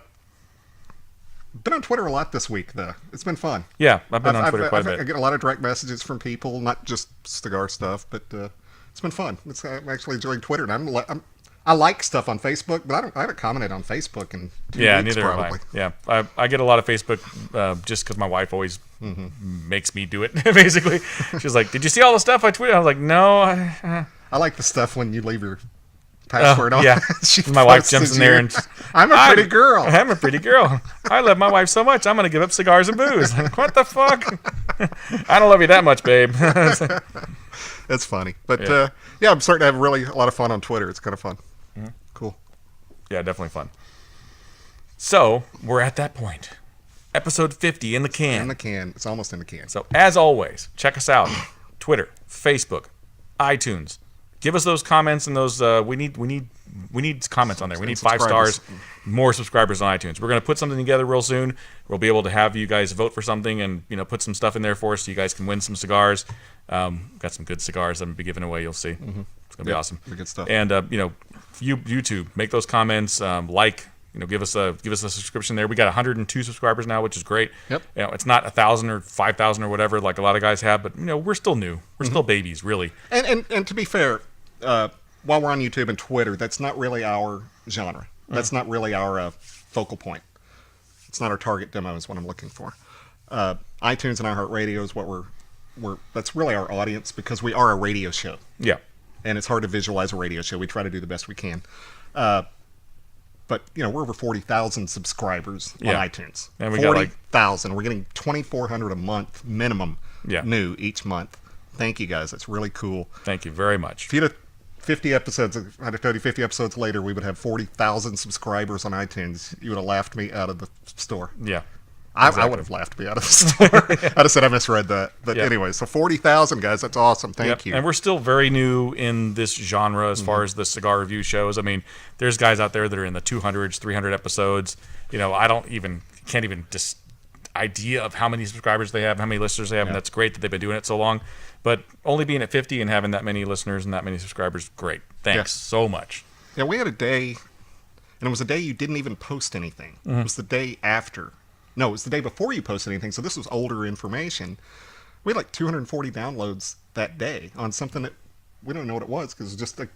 Speaker 2: on Twitter a lot this week, though. It's been fun.
Speaker 1: Yeah, I've been on Twitter quite a bit.
Speaker 2: I get a lot of direct messages from people, not just cigar stuff, but it's been fun. I'm actually enjoying Twitter, and I like stuff on Facebook, but I haven't commented on Facebook in 2 weeks,
Speaker 1: neither
Speaker 2: probably.
Speaker 1: have I. Yeah, I get a lot of Facebook just because my wife always makes me do it, basically. She's like, did you see all the stuff I tweeted? I was like, no.
Speaker 2: I like the stuff when you leave your password on.
Speaker 1: Yeah, my wife jumps in there and...
Speaker 2: I'm a pretty girl.
Speaker 1: I'm a pretty girl. I love my wife so much, I'm going to give up cigars and booze. Like, what the fuck? I don't love you that much, babe.
Speaker 2: It's funny. But, yeah, I'm starting to have a lot of fun on Twitter. It's kind of fun.
Speaker 1: Mm-hmm.
Speaker 2: Cool.
Speaker 1: Yeah, definitely fun. So, we're at that point. Episode 50 in the can.
Speaker 2: In the can. It's almost in the can.
Speaker 1: So, as always, check us out. Twitter, Facebook, iTunes. Give us those comments and those. We need comments on there. We need 5 stars, more subscribers on iTunes. We're going to put something together real soon. We'll be able to have you guys vote for something and put some stuff in there for us so you guys can win some cigars. Got some good cigars I'm going to be giving away. You'll see. Mm-hmm. It's going to be awesome.
Speaker 2: Good stuff.
Speaker 1: And YouTube, make those comments. Give us a subscription there. We got 102 subscribers now, which is great.
Speaker 2: Yep.
Speaker 1: It's not 1,000 or 5,000 or whatever like a lot of guys have, but we're still new. We're still babies, really.
Speaker 2: And to be fair, while we're on YouTube and Twitter, that's not really our genre. That's not really our focal point. It's not our target demo is what I'm looking for. iTunes and iHeartRadio is what that's really our audience because we are a radio show.
Speaker 1: Yeah.
Speaker 2: And it's hard to visualize a radio show. We try to do the best we can. But, we're over 40,000 subscribers on iTunes.
Speaker 1: And we got
Speaker 2: 40,000. We're getting 2,400 a month minimum new each month. Thank you, guys. That's really cool.
Speaker 1: Thank you very much.
Speaker 2: If you had 50 episodes, I'd have told you 50 episodes later, we would have 40,000 subscribers on iTunes. You would have laughed me out of the store.
Speaker 1: Yeah.
Speaker 2: I would have laughed to be out of the store. I'd have said I misread that. But anyway, so 40,000 guys, that's awesome. Thank you.
Speaker 1: And we're still very new in this genre as far as the cigar review shows. I mean, there's guys out there that are in the 200s, 300 episodes. You know, I can't even just idea of how many subscribers they have, how many listeners they have, and that's great that they've been doing it so long. But only being at 50 and having that many listeners and that many subscribers, great. Thanks so much.
Speaker 2: Yeah, we had a day, and it was a day you didn't even post anything. It was the day after. No, it was the day before you posted anything, so this was older information. We had like 240 downloads that day on something that we don't know what it was, because it was just, I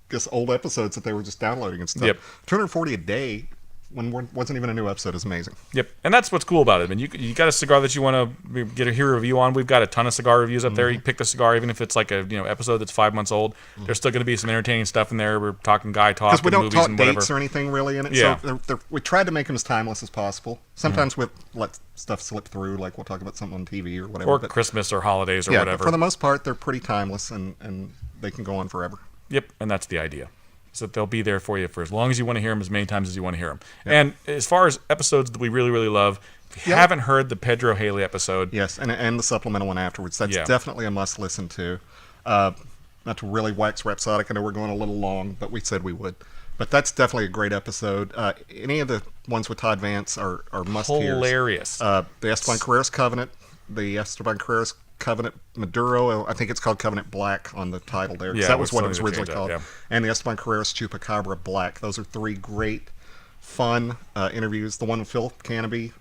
Speaker 2: guess, old episodes that they were just downloading and stuff.
Speaker 1: Yep.
Speaker 2: 240 a day when there wasn't even a new episode is amazing.
Speaker 1: Yep, and that's what's cool about it. I mean, you got a cigar that you want to hear a review on. We've got a ton of cigar reviews up there. You pick the cigar, even if it's like a episode that's 5 months old. There's still going to be some entertaining stuff in there. We're talking guy talk,
Speaker 2: because we don't
Speaker 1: movies
Speaker 2: talk
Speaker 1: and
Speaker 2: dates
Speaker 1: whatever.
Speaker 2: or anything really in it.
Speaker 1: Yeah.
Speaker 2: So we tried to make them as timeless as possible. Sometimes we let stuff slip through, like we'll talk about something on TV or whatever.
Speaker 1: Or Christmas or holidays or
Speaker 2: yeah,
Speaker 1: whatever.
Speaker 2: but for the most part, they're pretty timeless and they can go on forever.
Speaker 1: Yep, and that's the idea. So they'll be there for you for as long as you want to hear them, as many times as you want to hear them. Yep. And as far as episodes that we really, really love, if you haven't heard the Pedro Haley episode...
Speaker 2: Yes, and the supplemental one afterwards. That's definitely a must listen to. Not to really wax rhapsodic, I know we're going a little long, but we said we would. But that's definitely a great episode. Any of the ones with Todd Vance are must-hears.
Speaker 1: Hilarious.
Speaker 2: The Esteban Carreras Covenant, the Esteban Carreras Covenant Maduro, I think it's called Covenant Black on the title there, because that was what it was originally called. And the Esteban Carreras Chupacabra Black. Those are three great, fun interviews. The one with Phil Canopy,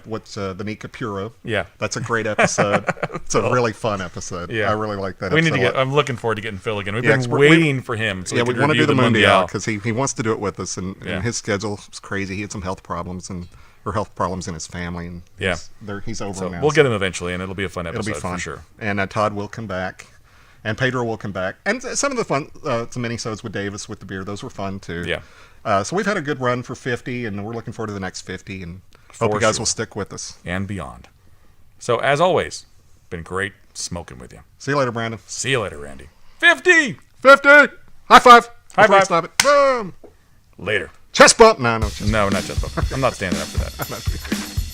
Speaker 2: with the Nika Puro.
Speaker 1: Yeah.
Speaker 2: That's a great episode. It's a really fun episode.
Speaker 1: Yeah.
Speaker 2: I really like that
Speaker 1: We
Speaker 2: episode.
Speaker 1: need to I'm looking forward to getting Phil again. We've been waiting for him. So
Speaker 2: we
Speaker 1: we
Speaker 2: want to do the
Speaker 1: Mundial
Speaker 2: because he wants to do it with us, and his schedule is crazy. He had some health problems or health problems in his family, and he's over
Speaker 1: so
Speaker 2: now.
Speaker 1: We'll get him eventually, and it'll be a fun episode.
Speaker 2: It'll be fun
Speaker 1: for sure.
Speaker 2: And Todd will come back, and Pedro will come back, and some of the fun, some minisodes with Davis with the beer, those were fun too.
Speaker 1: Yeah.
Speaker 2: So we've had a good run for 50, and we're looking forward to the next 50, and hope you guys will stick with us
Speaker 1: and beyond. So as always, been great smoking with you.
Speaker 2: See you later, Brandon.
Speaker 1: See you later, Randy. 50.
Speaker 2: High five.
Speaker 1: High five.
Speaker 2: Stop it. Boom.
Speaker 1: Later.
Speaker 2: Chest bump. No, chest bump.
Speaker 1: No, not chest bump. I'm not standing up for that.